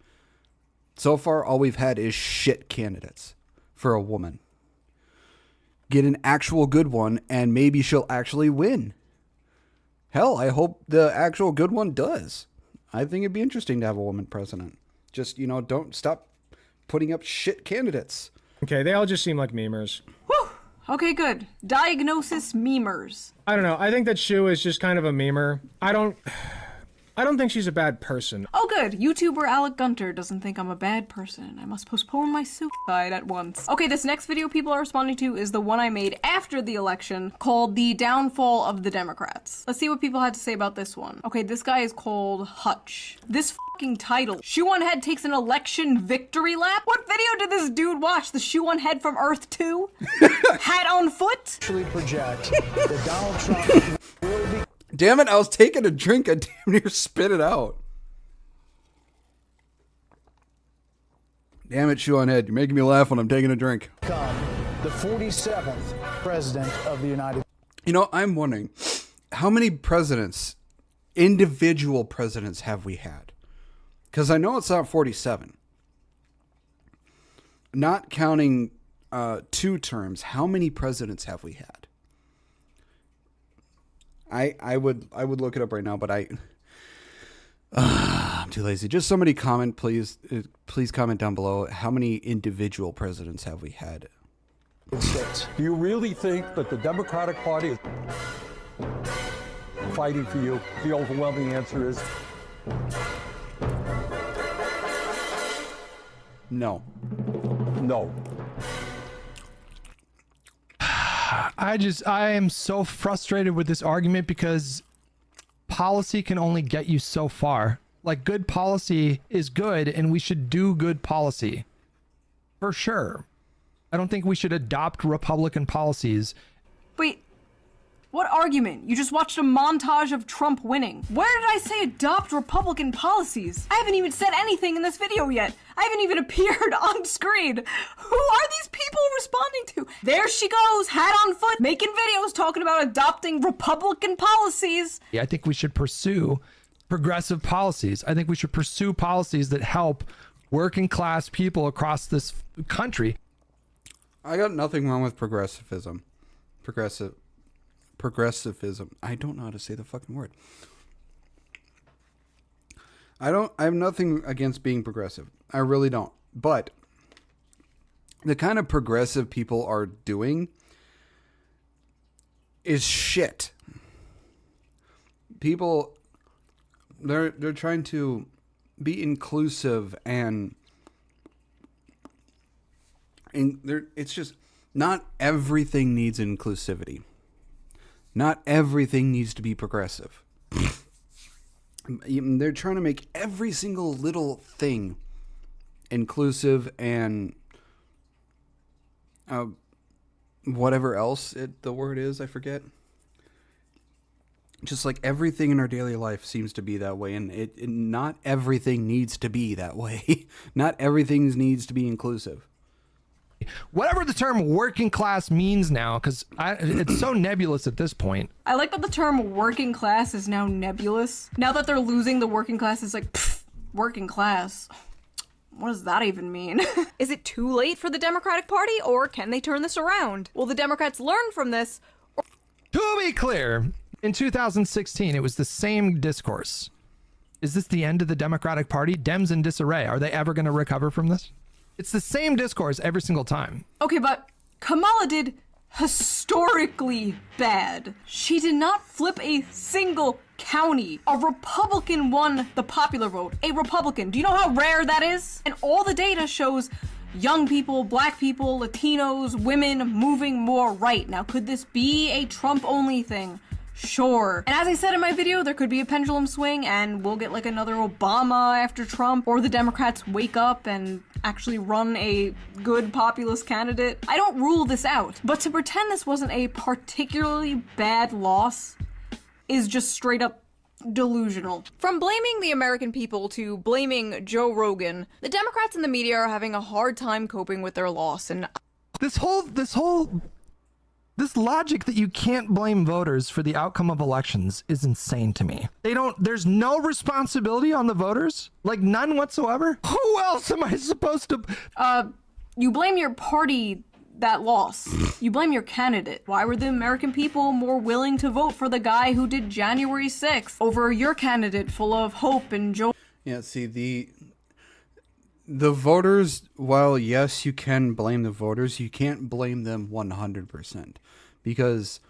So far, all we've had is shit candidates for a woman. Get an actual good one, and maybe she'll actually win. Hell, I hope the actual good one does. I think it'd be interesting to have a woman president. Just, don't stop putting up shit candidates. Okay, they all just seem like memers. Whew. Okay, good. Diagnosis memers. I don't know. I think that Shoe is just kind of a memer. I don't think she's a bad person. Oh good, YouTuber Alec Gunter doesn't think I'm a bad person. I must postpone my suicide at once. Okay, this next video people are responding to is the one I made after the election called The Downfall of the Democrats. Let's see what people had to say about this one. Okay, this guy is called Hutch. This fucking title, Shoe0nhead takes an election victory lap? What video did this dude watch? The Shoe0nhead from Earth 2? Hat on foot? Actually project that Donald Trump will be... Damn it, I was taking a drink. I damn near spit it out. Damn it, Shoe0nhead. You're making me laugh when I'm taking a drink. The 47th president of the United States. I'm wondering, how many presidents, individual presidents, have we had? Because I know it's not 47. Not counting 2 terms, how many presidents have we had? I would look it up right now, but I'm too lazy. Just somebody comment, please. Please comment down below. How many individual presidents have we had? Do you really think that the Democratic Party is fighting for you? The overwhelming answer is no. No. I am so frustrated with this argument because policy can only get you so far. Like, good policy is good and we should do good policy. For sure. I don't think we should adopt Republican policies. Wait, What argument? You just watched a montage of Trump winning. Where did I say adopt Republican policies? I haven't even said anything in this video yet. I haven't even appeared on screen. Who are these people responding to? There she goes, hat on foot, making videos talking about adopting Republican policies. I think we should pursue progressive policies. I think we should pursue policies that help working class people across this country. I got nothing wrong with progressivism. Progressivism. I don't know how to say the fucking word. I have nothing against being progressive. I really don't. But the kind of progressive people are doing is shit. People, they're trying to be inclusive and it's just not everything needs inclusivity. Not everything needs to be progressive. They're trying to make every single little thing inclusive and whatever else the word is, I forget. Just like everything in our daily life seems to be that way, and not everything needs to be that way. Not everything needs to be inclusive. Whatever the term working class means now, because it's so nebulous at this point. I like that the term working class is now nebulous. Now that they're losing the working class, it's like, pfft, working class. What does that even mean? Is it too late for the Democratic Party, or can they turn this around? Will the Democrats learn from this? To be clear, in 2016, it was the same discourse. Is this the end of the Democratic Party? Dems in disarray. Are they ever going to recover from this? It's the same discourse every single time. Okay, but Kamala did historically bad. She did not flip a single county. A Republican won the popular vote. A Republican. Do you know how rare that is? And all the data shows young people, black people, Latinos, women moving more right. Now, could this be a Trump-only thing? Sure. And as I said in my video, there could be a pendulum swing and we'll get like another Obama after Trump, or the Democrats wake up and actually run a good populist candidate. I don't rule this out, but to pretend this wasn't a particularly bad loss is just straight up delusional. From blaming the American people to blaming Joe Rogan, the Democrats and the media are having a hard time coping with their loss, and this logic that you can't blame voters for the outcome of elections is insane to me. There's no responsibility on the voters? Like none whatsoever? Who else am I supposed to? You blame your party that loss. You blame your candidate. Why were the American people more willing to vote for the guy who did January 6th over your candidate full of hope and joy? Yeah, see, the voters, while yes, you can blame the voters, you can't blame them 100%. Because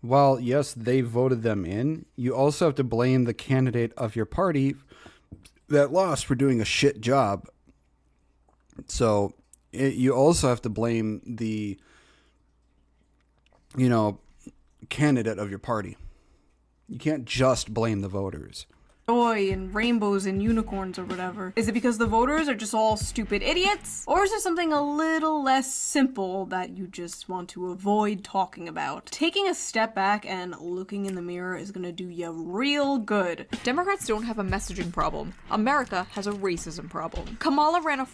while yes, they voted them in, you also have to blame the candidate of your party that lost for doing a shit job. So you also have to blame the, candidate of your party. You can't just blame the voters. Joy and rainbows and unicorns or whatever. Is it because the voters are just all stupid idiots? Or is there something a little less simple that you just want to avoid talking about? Taking a step back and looking in the mirror is gonna do you real good. Democrats don't have a messaging problem. America has a racism problem. Kamala ran a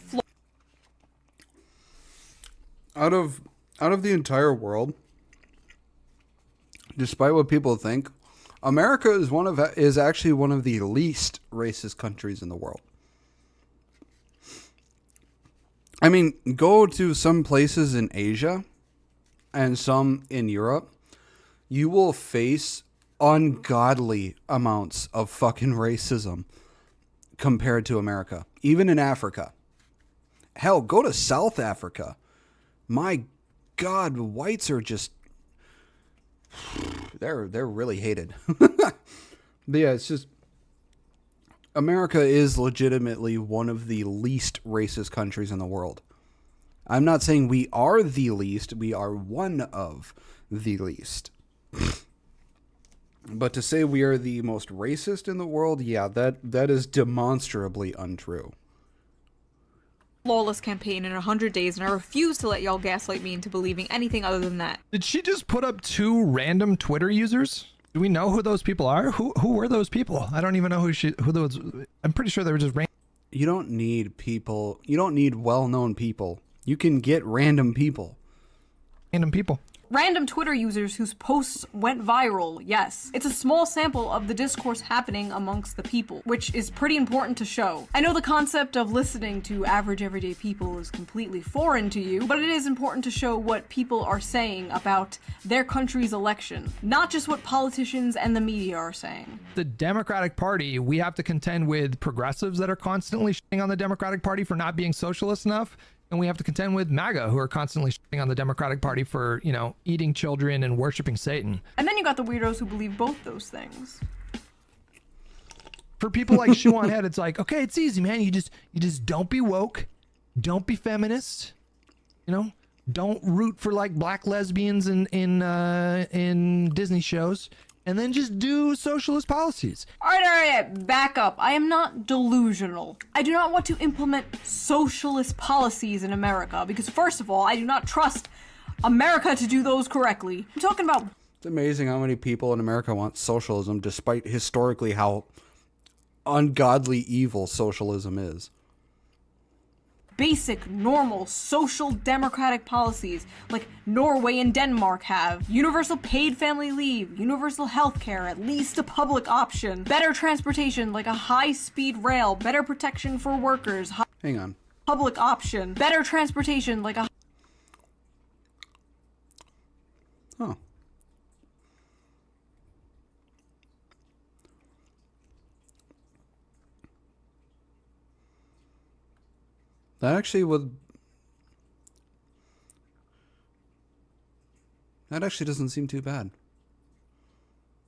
Out of the entire world, despite what people think, America is actually one of the least racist countries in the world. I mean, go to some places in Asia and some in Europe, you will face ungodly amounts of fucking racism compared to America. Even in Africa. Hell, go to South Africa. My God, whites are just... They're really hated. But yeah, it's just... America is legitimately one of the least racist countries in the world. I'm not saying we are the least. We are one of the least. But to say we are the most racist in the world, yeah, that is demonstrably untrue. flawless campaign in 100 days, and I refuse to let y'all gaslight me into believing anything other than that. Did she just put up 2 random Twitter users? Do we know who those people are? Who were those people? I don't even know who those. I'm pretty sure they were just random. You don't need people. You don't need well-known people. You can get random people. Random people. Random Twitter users whose posts went viral, yes. It's a small sample of the discourse happening amongst the people, which is pretty important to show. I know the concept of listening to average everyday people is completely foreign to you, but it is important to show what people are saying about their country's election, not just what politicians and the media are saying. The Democratic Party, we have to contend with progressives that are constantly shitting on the Democratic Party for not being socialist enough. And we have to contend with MAGA, who are constantly shitting on the Democratic Party for, you know, eating children and worshiping Satan. And then you got the weirdos who believe both those things. For people like Shoe0nhead, it's like, okay, it's easy, man. You just don't be woke, don't be feminist, you know, don't root for like black lesbians in Disney shows. And then just do socialist policies. All right, back up. I am not delusional. I do not want to implement socialist policies in America because, first of all, I do not trust America to do those correctly. I'm talking about... It's amazing how many people in America want socialism, despite historically how ungodly evil socialism is. Basic, normal, social democratic policies like Norway and Denmark have. Universal paid family leave, universal health care, at least a public option. Better transportation like a high-speed rail, better protection for workers. Hang on. Public option. Better transportation like a... Huh. That actually doesn't seem too bad.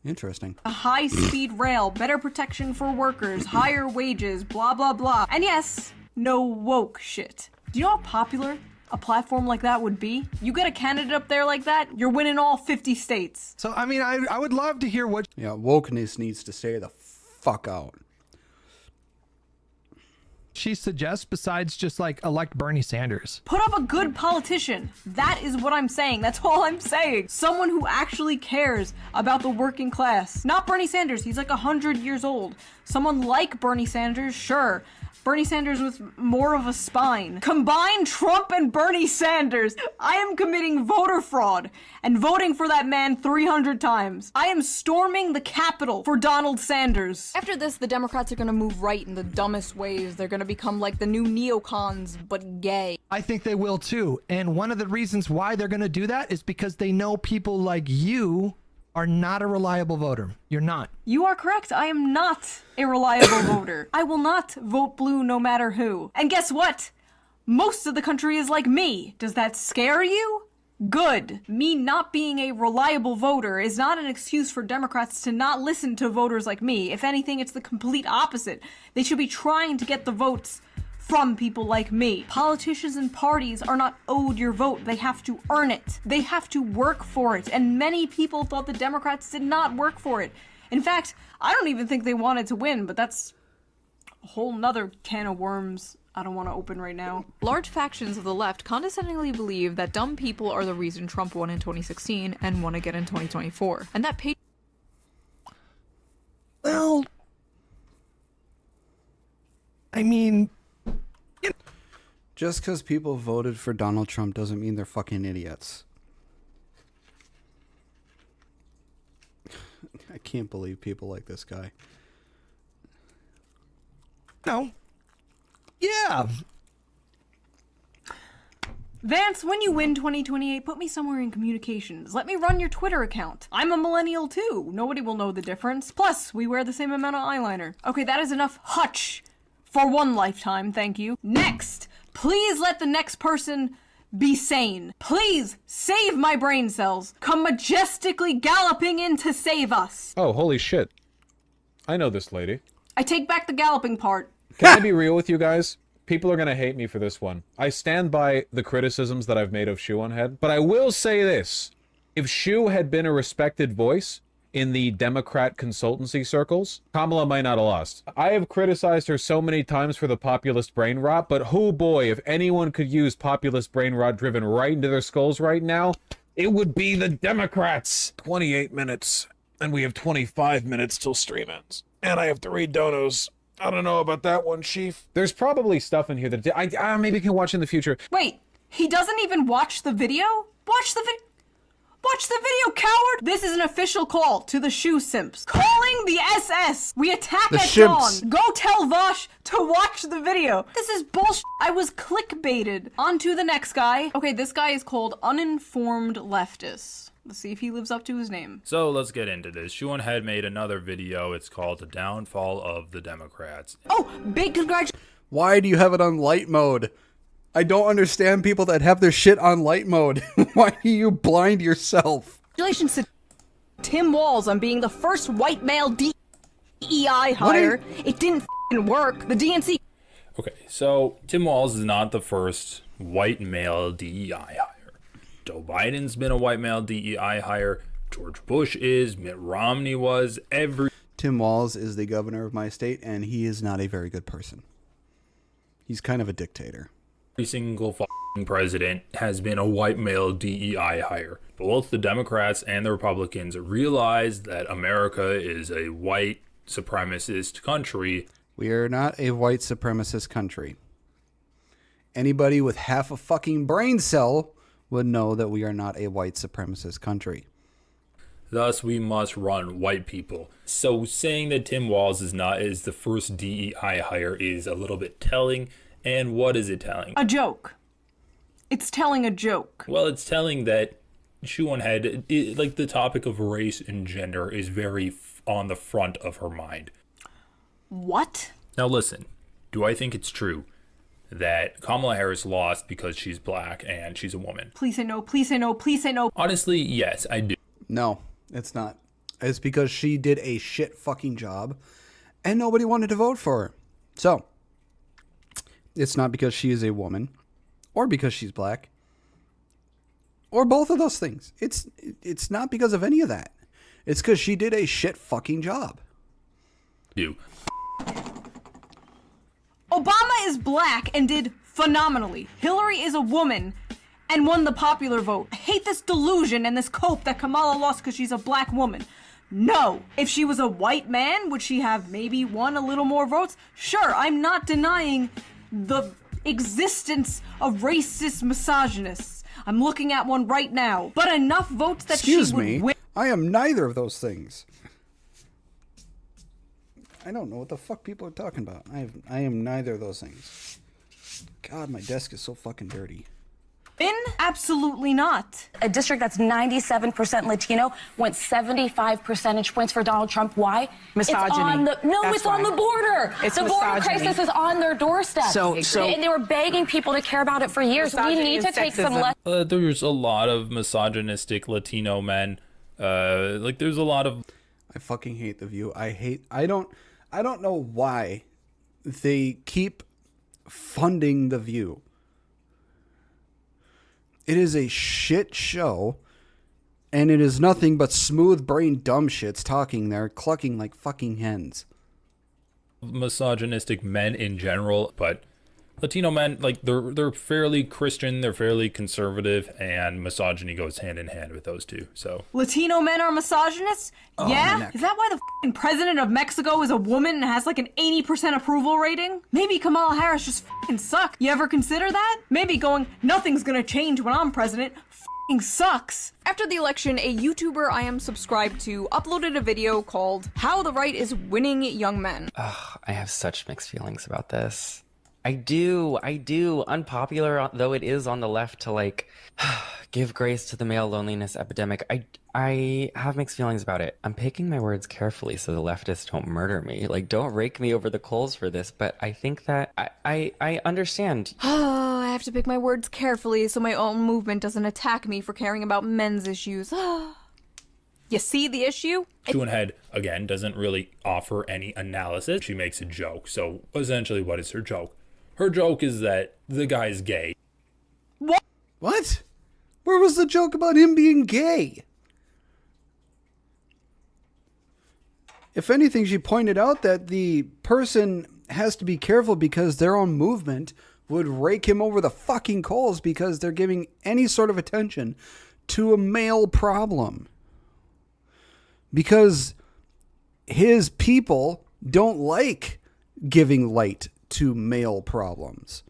Interesting. A high-speed rail, better protection for workers, higher wages, blah blah blah. And yes, no woke shit. Do you know how popular a platform like that would be? You get a candidate up there like that, you're winning all 50 states. So, I mean, I would love to hear what... Yeah, wokeness needs to stay the fuck out. She suggests besides just like elect Bernie Sanders. Put up a good politician. That is what I'm saying. That's all I'm saying. Someone who actually cares about the working class. Not Bernie Sanders. He's like 100 years old. Someone like Bernie Sanders, sure. Bernie Sanders with more of a spine. Combine Trump and Bernie Sanders. I am committing voter fraud and voting for that man 300 times. I am storming the Capitol for Donald Sanders. After this, the Democrats are gonna move right in the dumbest ways. They're gonna become like the new neocons, but gay. I think they will too. And one of the reasons why they're gonna do that is because they know people like you are not a reliable voter. You're not. You are correct. I am not a reliable voter. I will not vote blue no matter who. And guess what? Most of the country is like me. Does that scare you? Good. Me not being a reliable voter is not an excuse for Democrats to not listen to voters like me. If anything, it's the complete opposite. They should be trying to get the votes from people like me. Politicians and parties are not owed your vote. They have to earn it. They have to work for it. And many people thought the Democrats did not work for it. In fact, I don't even think they wanted to win, but that's a whole nother can of worms I don't want to open right now. Large factions of the left condescendingly believe that dumb people are the reason Trump won in 2016 and won again in 2024. And that Well, I mean... Just because people voted for Donald Trump doesn't mean they're fucking idiots. I can't believe people like this guy. No. Yeah. Vance, when you win 2028, put me somewhere in communications. Let me run your Twitter account. I'm a millennial too. Nobody will know the difference. Plus, we wear the same amount of eyeliner. Okay, that is enough hutch for one lifetime, thank you. Next, please let the next person be sane. Please save my brain cells. Come majestically galloping in to save us. Oh, holy shit. I know this lady. I take back the galloping part. Can I be real with you guys? People are gonna hate me for this one. I stand by the criticisms that I've made of Shoe0nhead, but I will say this. If Shoe had been a respected voice, in the Democrat consultancy circles, Kamala might not have lost. I have criticized her so many times for the populist brain rot, but oh boy, if anyone could use populist brain rot driven right into their skulls right now, it would be the Democrats. 28 minutes, and we have 25 minutes till stream ends. And I have 3 donos. I don't know about that one, Chief. There's probably stuff in here that I maybe can watch in the future. Wait, he doesn't even watch the video? Watch the video. Watch the video, coward! This is an official call to the shoe simps. Calling the SS! We attack at shimps. dawn! Go tell Vosh to watch the video! This is bullshit! I was clickbaited! On to the next guy. Okay, this guy is called Uninformed Leftist. Let's see if he lives up to his name. So let's get into this. Shoe0nhead made another video. It's called The Downfall of the Democrats. Oh, big congratulations! Why do you have it on light mode? I don't understand people that have their shit on light mode. Why do you blind yourself? Congratulations to Tim Walz on being the first white male DEI hire. It didn't f***ing work. The DNC. Okay, so Tim Walz is not the first white male DEI hire. Joe Biden's been a white male DEI hire. George Bush is. Mitt Romney was. Tim Walz is the governor of my state, and he is not a very good person. He's kind of a dictator. Every single f***ing president has been a white male DEI hire. Both the Democrats and the Republicans realize that America is a white supremacist country. We are not a white supremacist country. Anybody with half a fucking brain cell would know that we are not a white supremacist country. Thus, we must run white people. So saying that Tim Walz is the first DEI hire is a little bit telling. And what is it telling? A joke. It's telling a joke. Well, it's telling that Shoe0nhead, like the topic of race and gender, is very on the front of her mind. What? Now listen, do I think it's true that Kamala Harris lost because she's black and she's a woman? Please say no, please say no, please say no. Honestly, yes, I do. No, it's not. It's because she did a shit fucking job and nobody wanted to vote for her. So, it's not because she is a woman or because she's black or both of those things. It's not because of any of that. It's because she did a shit fucking job. You. Obama is black and did phenomenally. Hillary is a woman and won the popular vote. I hate this delusion and this cope that Kamala lost because she's a black woman. No. If she was a white man, would she have maybe won a little more votes? Sure, I'm not denying the existence of racist misogynists. I'm looking at one right now. But enough votes that she would win. I am neither of those things. I don't know what the fuck people are talking about. I am neither of those things. God, my desk is so fucking dirty. Absolutely not. A district that's 97% Latino went 75 percentage points for Donald Trump. Why? Misogyny. It's on the border. It's the border misogyny. crisis is on their doorstep. And they were begging people to care about it for years. We need to take some lessons. There's a lot of misogynistic Latino men. There's a lot of. I fucking hate The View. I don't know why they keep funding The View. It is a shit show, and it is nothing but smooth-brained dumb shits talking there, clucking like fucking hens. Misogynistic men in general, but Latino men, they're fairly Christian, they're fairly conservative, and misogyny goes hand in hand with those two. So Latino men are misogynists? Yeah? Is that why the f***ing president of Mexico is a woman and has like an 80% approval rating? Maybe Kamala Harris just f***ing sucks. You ever consider that? Maybe going, nothing's gonna change when I'm president, f***ing sucks. After the election, a YouTuber I am subscribed to uploaded a video called How the Right is Winning Young Men. Ugh, I have such mixed feelings about this. I do. Unpopular though it is on the left to give grace to the male loneliness epidemic. I have mixed feelings about it. I'm picking my words carefully so the leftists don't murder me. Don't rake me over the coals for this, but I think that I understand. I have to pick my words carefully so my own movement doesn't attack me for caring about men's issues. You see the issue? Shoe0nhead, again, doesn't really offer any analysis. She makes a joke. So essentially, what is her joke? Her joke is that the guy's gay. What? Where was the joke about him being gay? If anything, she pointed out that the person has to be careful because their own movement would rake him over the fucking coals because they're giving any sort of attention to a male problem. Because his people don't like giving light to male problems.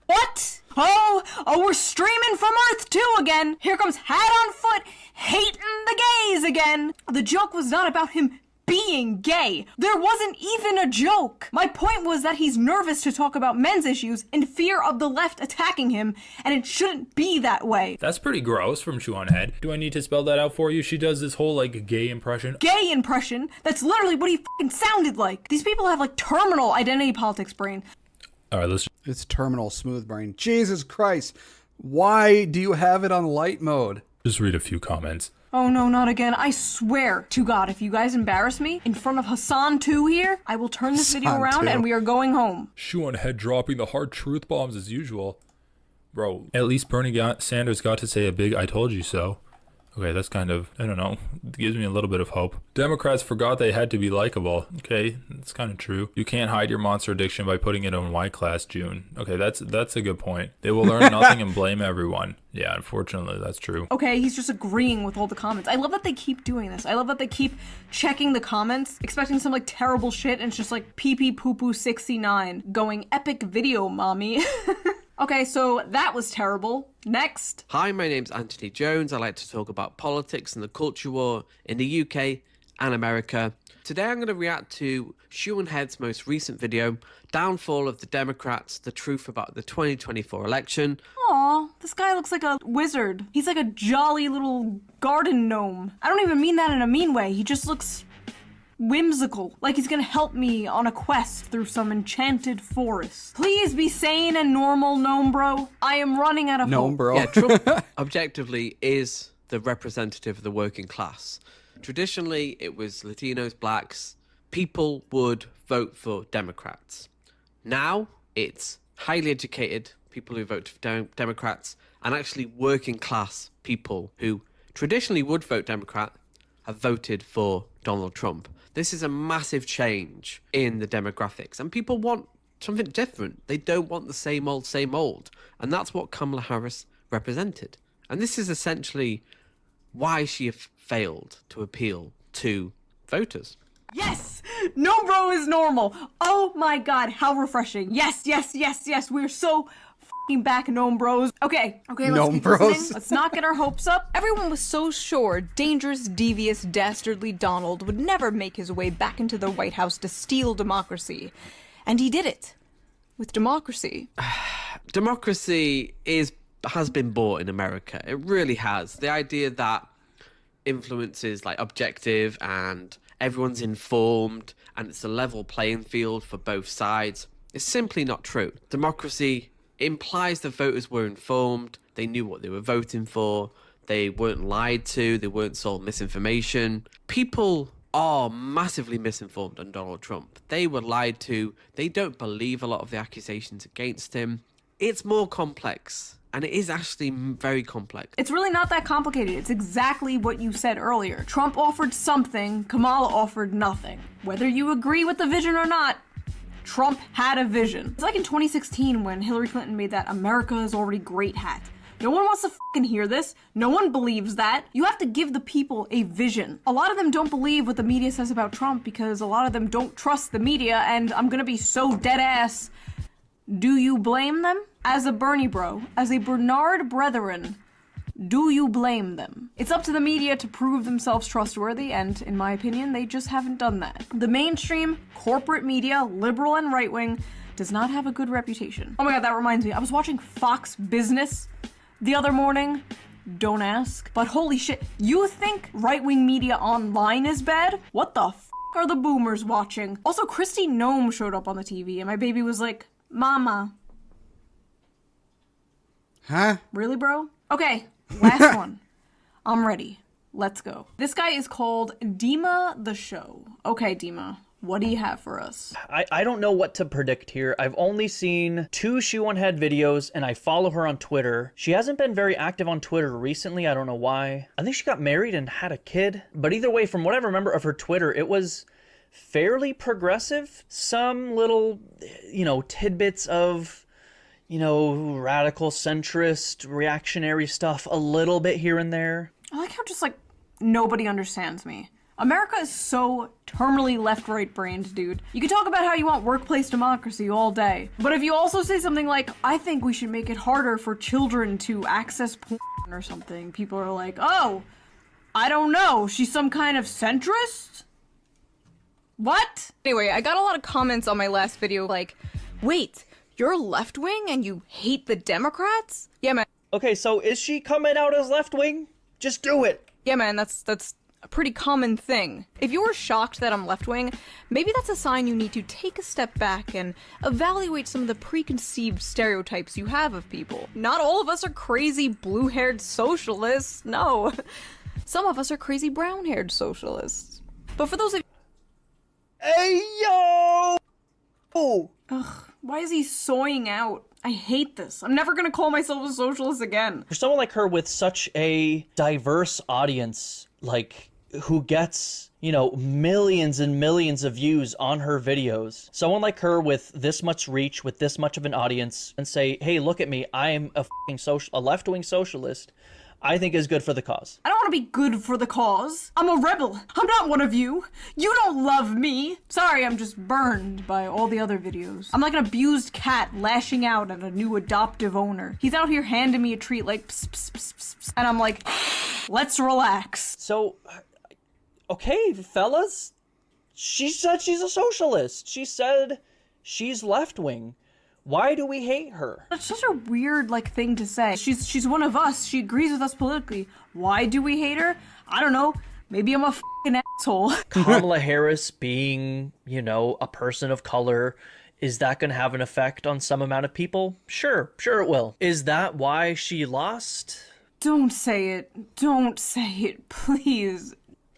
What? Oh, we're streaming from Earth 2 again. Here comes Hat on Foot hating the gays again. The joke was not about him being gay. There wasn't even a joke. My point was that he's nervous to talk about men's issues in fear of the left attacking him, and it shouldn't be that way. That's pretty gross from Shoe0nhead. Do I need to spell that out for you? She does this whole like gay impression. Gay impression? That's literally what he fucking sounded like. These people have like terminal identity politics brain. All right, let's. It's terminal smooth brain. Jesus Christ. Why do you have it on light mode? Just read a few comments. Oh no, not again. I swear to God, if you guys embarrass me in front of Hassan 2 here, I will turn this video around and we are going home. Shoe0nhead dropping the hard truth bombs as usual. Bro, at least Bernie Sanders got to say a big I told you so. Okay, that's kind of, I don't know, it gives me a little bit of hope. Democrats forgot they had to be likable. Okay, that's kind of true. You can't hide your monster addiction by putting it on Y class, June. Okay, that's a good point. They will learn nothing and blame everyone. Yeah, unfortunately, that's true. Okay, he's just agreeing with all the comments. I love that they keep doing this. I love that they keep checking the comments, expecting some like terrible shit, and it's just like pee-pee-poo-poo-69 going epic video, mommy. Okay, so that was terrible. Next. Hi, my name's Anthony Jones. I like to talk about politics and the culture war in the UK and America. Today I'm going to react to Shoe0nhead's most recent video, Downfall of the Democrats, the Truth About the 2024 Election. Aw, this guy looks like a wizard. He's like a jolly little garden gnome. I don't even mean that in a mean way. He just looks whimsical, like he's gonna help me on a quest through some enchanted forest. Please be sane and normal, gnome bro. I am running out of hope. Bro. Yeah, Trump objectively is the representative of the working class. Traditionally, it was Latinos, blacks. People would vote for Democrats. Now, it's highly educated people who vote for Democrats and actually working class people who traditionally would vote Democrat have voted for Donald Trump. This is a massive change in the demographics, and people want something different. They don't want the same old, same old. And that's what Kamala Harris represented. And this is essentially why she failed to appeal to voters. Yes! No bro is normal. Oh my god, how refreshing. Yes, yes, yes, yes. We're so f***ing back, gnome bros. Okay, let's keep listening. Let's not get our hopes up. Everyone was so sure dangerous, devious, dastardly Donald would never make his way back into the White House to steal democracy. And he did it. With democracy. Democracy has been bought in America. It really has. The idea that influence is like objective and everyone's informed and it's a level playing field for both sides is simply not true. Democracy implies the voters were informed, they knew what they were voting for, they weren't lied to, they weren't sold misinformation. People are massively misinformed on Donald Trump. They were lied to, they don't believe a lot of the accusations against him. It's more complex, and it is actually very complex. It's really not that complicated. It's exactly what you said earlier. Trump offered something, Kamala offered nothing. Whether you agree with the vision or not, Trump had a vision. It's like in 2016 when Hillary Clinton made that America is already great hat. No one wants to fucking hear this. No one believes that. You have to give the people a vision. A lot of them don't believe what the media says about Trump because a lot of them don't trust the media, and I'm gonna be so dead ass. Do you blame them? As a Bernie bro, as a Bernard brethren, do you blame them? It's up to the media to prove themselves trustworthy, and in my opinion, they just haven't done that. The mainstream, corporate media, liberal and right-wing, does not have a good reputation. Oh my god, that reminds me, I was watching Fox Business the other morning. Don't ask. But holy shit, you think right-wing media online is bad? What the f*** are the boomers watching? Also, Kristi Noem showed up on the TV, and my baby was like, Mama. Huh? Really, bro? Okay, last one. I'm ready. Let's go. This guy is called Dima the Show. Okay, Dima, What do you have for us? I don't know what to predict here. I've only seen 2 Shoe0nhead videos, and I follow her on Twitter. She hasn't been very active on Twitter recently. I don't know why. I think she got married and had a kid. But either way, from what I remember of her Twitter, it was fairly progressive. Some little, tidbits of, radical, centrist, reactionary stuff a little bit here and there. I like how just, nobody understands me. America is so terminally left-right brained, dude. You can talk about how you want workplace democracy all day, but if you also say something like, I think we should make it harder for children to access porn or something, people are like, oh, I don't know, she's some kind of centrist? What? Anyway, I got a lot of comments on my last video like, wait, you're left-wing and you hate the Democrats? Yeah, man. Okay, so is she coming out as left-wing? Just do it. Yeah, man, that's a pretty common thing. If you were shocked that I'm left-wing, maybe that's a sign you need to take a step back and evaluate some of the preconceived stereotypes you have of people. Not all of us are crazy blue-haired socialists, no. Some of us are crazy brown-haired socialists. But for those of Hey, yo! Oh. Ugh, why is he soying out? I hate this. I'm never gonna call myself a socialist again. For someone like her with such a diverse audience, who gets, millions and millions of views on her videos. Someone like her with this much reach, with this much of an audience, and say, hey, look at me, I'm a left-wing socialist, I think is good for the cause. I don't want to be good for the cause. I'm a rebel. I'm not one of you. You don't love me. Sorry, I'm just burned by all the other videos. I'm like an abused cat lashing out at a new adoptive owner. He's out here handing me a treat like pss, pss, pss, pss, pss, and I'm like, let's relax. So, okay, fellas, she said she's a socialist. She said she's left-wing. Why do we hate her? That's such a weird, thing to say. She's one of us. She agrees with us politically. Why do we hate her? I don't know. Maybe I'm a f***ing asshole. Kamala Harris being, a person of color, is that going to have an effect on some amount of people? Sure it will. Is that why she lost? Don't say it. Don't say it, please.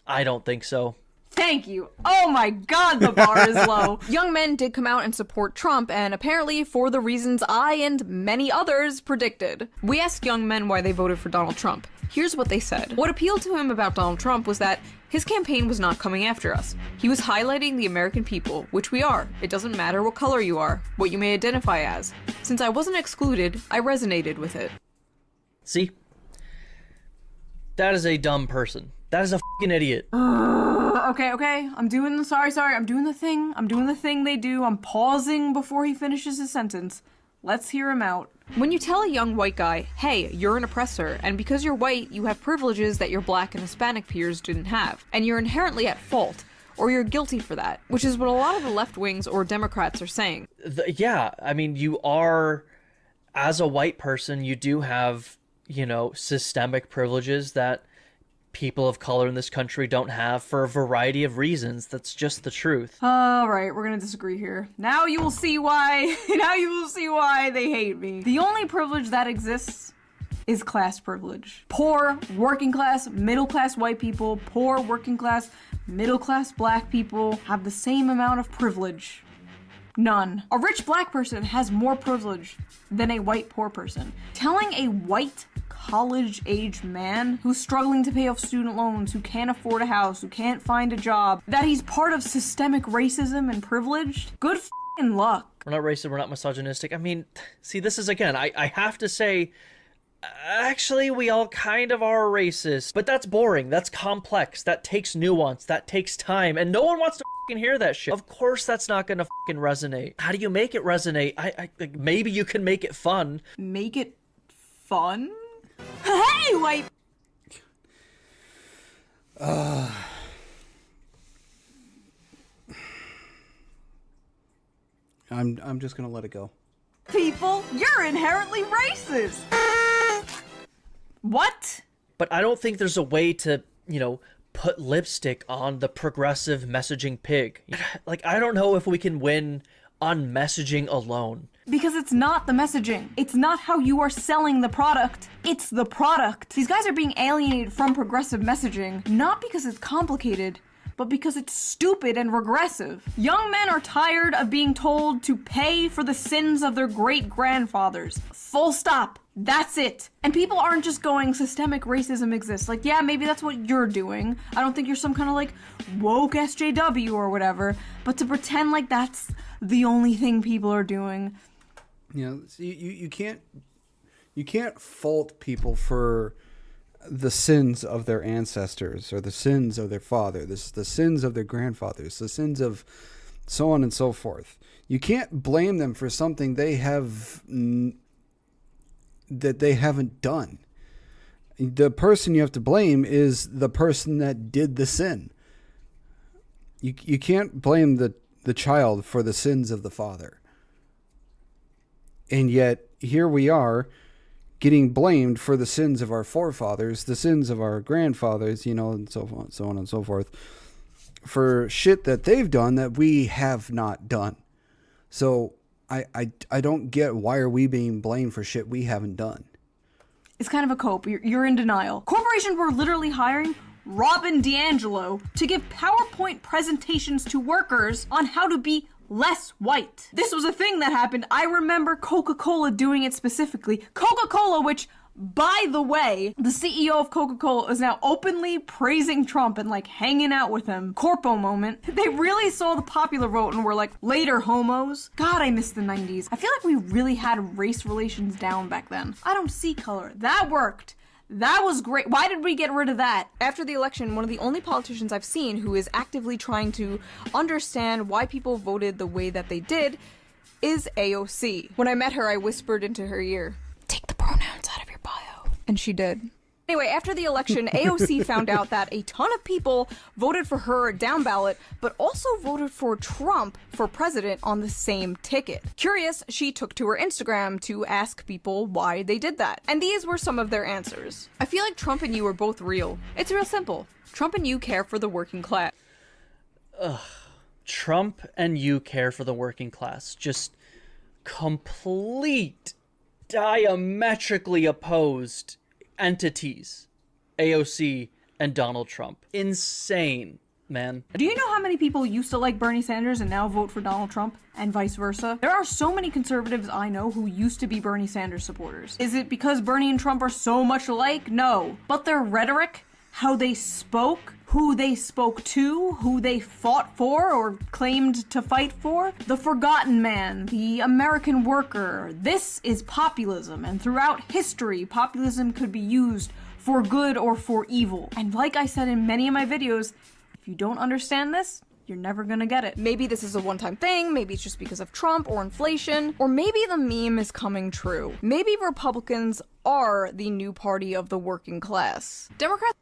I don't think so. Thank you. Oh my god, the bar is low. Young men did come out and support Trump, and apparently for the reasons I and many others predicted. We asked young men why they voted for Donald Trump. Here's what they said. What appealed to him about Donald Trump was that his campaign was not coming after us. He was highlighting the American people, which we are. It doesn't matter what color you are, what you may identify as. Since I wasn't excluded, I resonated with it. See? That is a dumb person. That is a f***ing idiot. Okay. I'm doing the thing they do. I'm pausing before he finishes his sentence. Let's hear him out. When you tell a young white guy, hey, you're an oppressor, and because you're white, you have privileges that your black and Hispanic peers didn't have, and you're inherently at fault, or you're guilty for that, which is what a lot of the left wings or Democrats are saying. Yeah, I mean, you are, as a white person, you do have, systemic privileges that people of color in this country don't have for a variety of reasons. That's just the truth. All right, we're gonna disagree here. Now you will see why they hate me. The only privilege that exists is class privilege. Poor, working class, middle class white people, poor, working class, middle class black people have the same amount of privilege. None. A rich black person has more privilege than a white poor person. Telling a white college-age man who's struggling to pay off student loans, who can't afford a house, who can't find a job, that he's part of systemic racism and privilege, good f***ing luck. We're not racist, we're not misogynistic. I mean, see, this is, again, I have to say, actually, we all kind of are racist. But that's boring, that's complex, that takes nuance, that takes time, and no one wants to f***ing hear that shit. Of course that's not gonna f***ing resonate. How do you make it resonate? Maybe you can make it fun. Make it fun? Hey, white! I'm just gonna let it go. People, you're inherently racist! What? But I don't think there's a way to, put lipstick on the progressive messaging pig. I don't know if we can win on messaging alone. Because it's not the messaging. It's not how you are selling the product. It's the product. These guys are being alienated from progressive messaging, not because it's complicated, but because it's stupid and regressive. Young men are tired of being told to pay for the sins of their great-grandfathers. Full stop. That's it. And people aren't just going, systemic racism exists. Like, yeah, maybe that's what you're doing. I don't think you're some kind of like woke SJW or whatever, but to pretend like that's the only thing people are doing. You know, you can't fault people for the sins of their ancestors or the sins of their father, the sins of their grandfathers, the sins of so on and so forth. You can't blame them for something they have that they haven't done. The person you have to blame is the person that did the sin. You can't blame the child for the sins of the father. And yet here we are getting blamed for the sins of our forefathers, the sins of our grandfathers, you know, and so on and so forth, for shit that they've done that we have not done. So I don't get, why are we being blamed for shit we haven't done? It's kind of a cope. You're in denial. Corporations were literally hiring Robin DiAngelo to give PowerPoint presentations to workers on how to be less white. This was a thing that happened. I remember Coca-Cola doing it specifically. Coca-Cola, which, by the way, the CEO of Coca-Cola is now openly praising Trump and like hanging out with him. Corpo moment. They really saw the popular vote and were like, later homos. God, I miss the 90s. I feel like we really had race relations down back then. I don't see color. That worked. That was great. Why did we get rid of that? After the election, one of the only politicians I've seen who is actively trying to understand why people voted the way that they did is AOC. When I met her, I whispered into her ear, "Take the pronouns out of your bio." And she did. Anyway, after the election, AOC found out that a ton of people voted for her down ballot, but also voted for Trump for president on the same ticket. Curious, she took to her Instagram to ask people why they did that. And these were some of their answers. I feel like Trump and you are both real. It's real simple. Trump and you care for the working class. Ugh. Trump and you care for the working class. Just complete, diametrically opposed entities, AOC and Donald Trump. Insane, man. Do you know how many people used to like Bernie Sanders and now vote for Donald Trump, and vice versa? There are so many conservatives I know who used to be Bernie Sanders supporters. Is it because Bernie and Trump are so much alike? No. But their rhetoric, how they spoke, who they spoke to, who they fought for or claimed to fight for, the forgotten man, the American worker. This is populism, and throughout history, populism could be used for good or for evil. And like I said in many of my videos, if you don't understand this, you're never gonna get it. Maybe this is a one-time thing, maybe it's just because of Trump or inflation, or maybe the meme is coming true. Maybe Republicans are the new party of the working class. Democrats.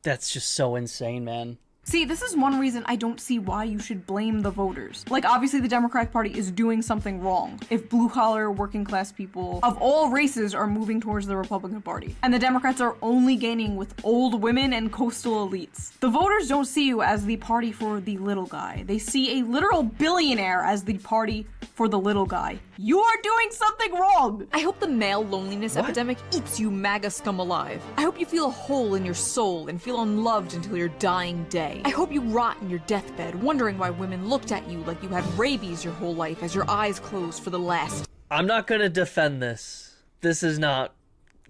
That's just so insane, man. See, this is one reason I don't see why you should blame the voters. Like, obviously the Democratic Party is doing something wrong if blue-collar, working-class people of all races are moving towards the Republican Party. And the Democrats are only gaining with old women and coastal elites. The voters don't see you as the party for the little guy. They see a literal billionaire as the party for the little guy. You are doing something wrong! I hope the male loneliness epidemic eats you MAGA scum alive. I hope you feel a hole in your soul and feel unloved until your dying day. I hope you rot in your deathbed, wondering why women looked at you like you had rabies your whole life as your eyes closed for the last. I'm not gonna defend this. This is not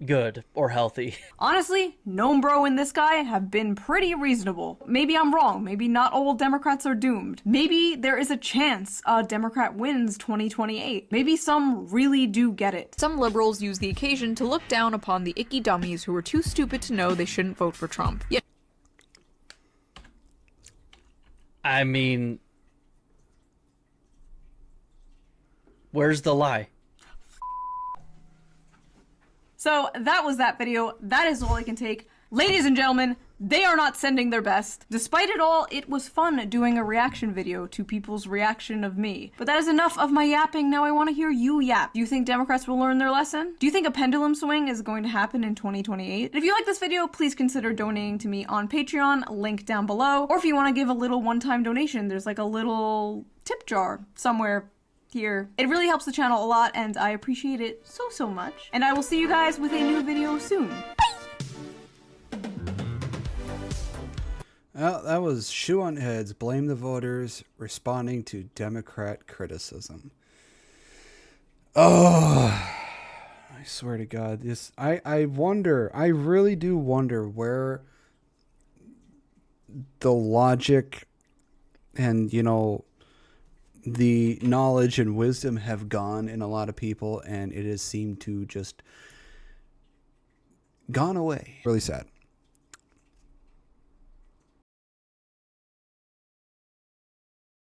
good or healthy. Honestly, Gnome Bro and this guy have been pretty reasonable. Maybe I'm wrong. Maybe not all Democrats are doomed. Maybe there is a chance a Democrat wins 2028. Maybe some really do get it. Some liberals use the occasion to look down upon the icky dummies who were too stupid to know they shouldn't vote for Trump. Yet I mean, where's the lie? So that was that video. That is all I can take. Ladies and gentlemen, they are not sending their best. Despite it all, it was fun doing a reaction video to people's reaction of me. But that is enough of my yapping. Now I want to hear you yap. Do you think Democrats will learn their lesson? Do you think a pendulum swing is going to happen in 2028? If you like this video, please consider donating to me on Patreon, link down below. Or if you want to give a little one-time donation, there's like a little tip jar somewhere here. It really helps the channel a lot, and I appreciate it so much. And I will see you guys with a new video soon. Bye! Well, that was Shoe0nhead's Blame the Voters responding to Democrat criticism. Oh, I swear to God, this I wonder, I really do wonder where the logic and, you know, the knowledge and wisdom have gone in a lot of people, and it has seemed to just gone away. Really sad.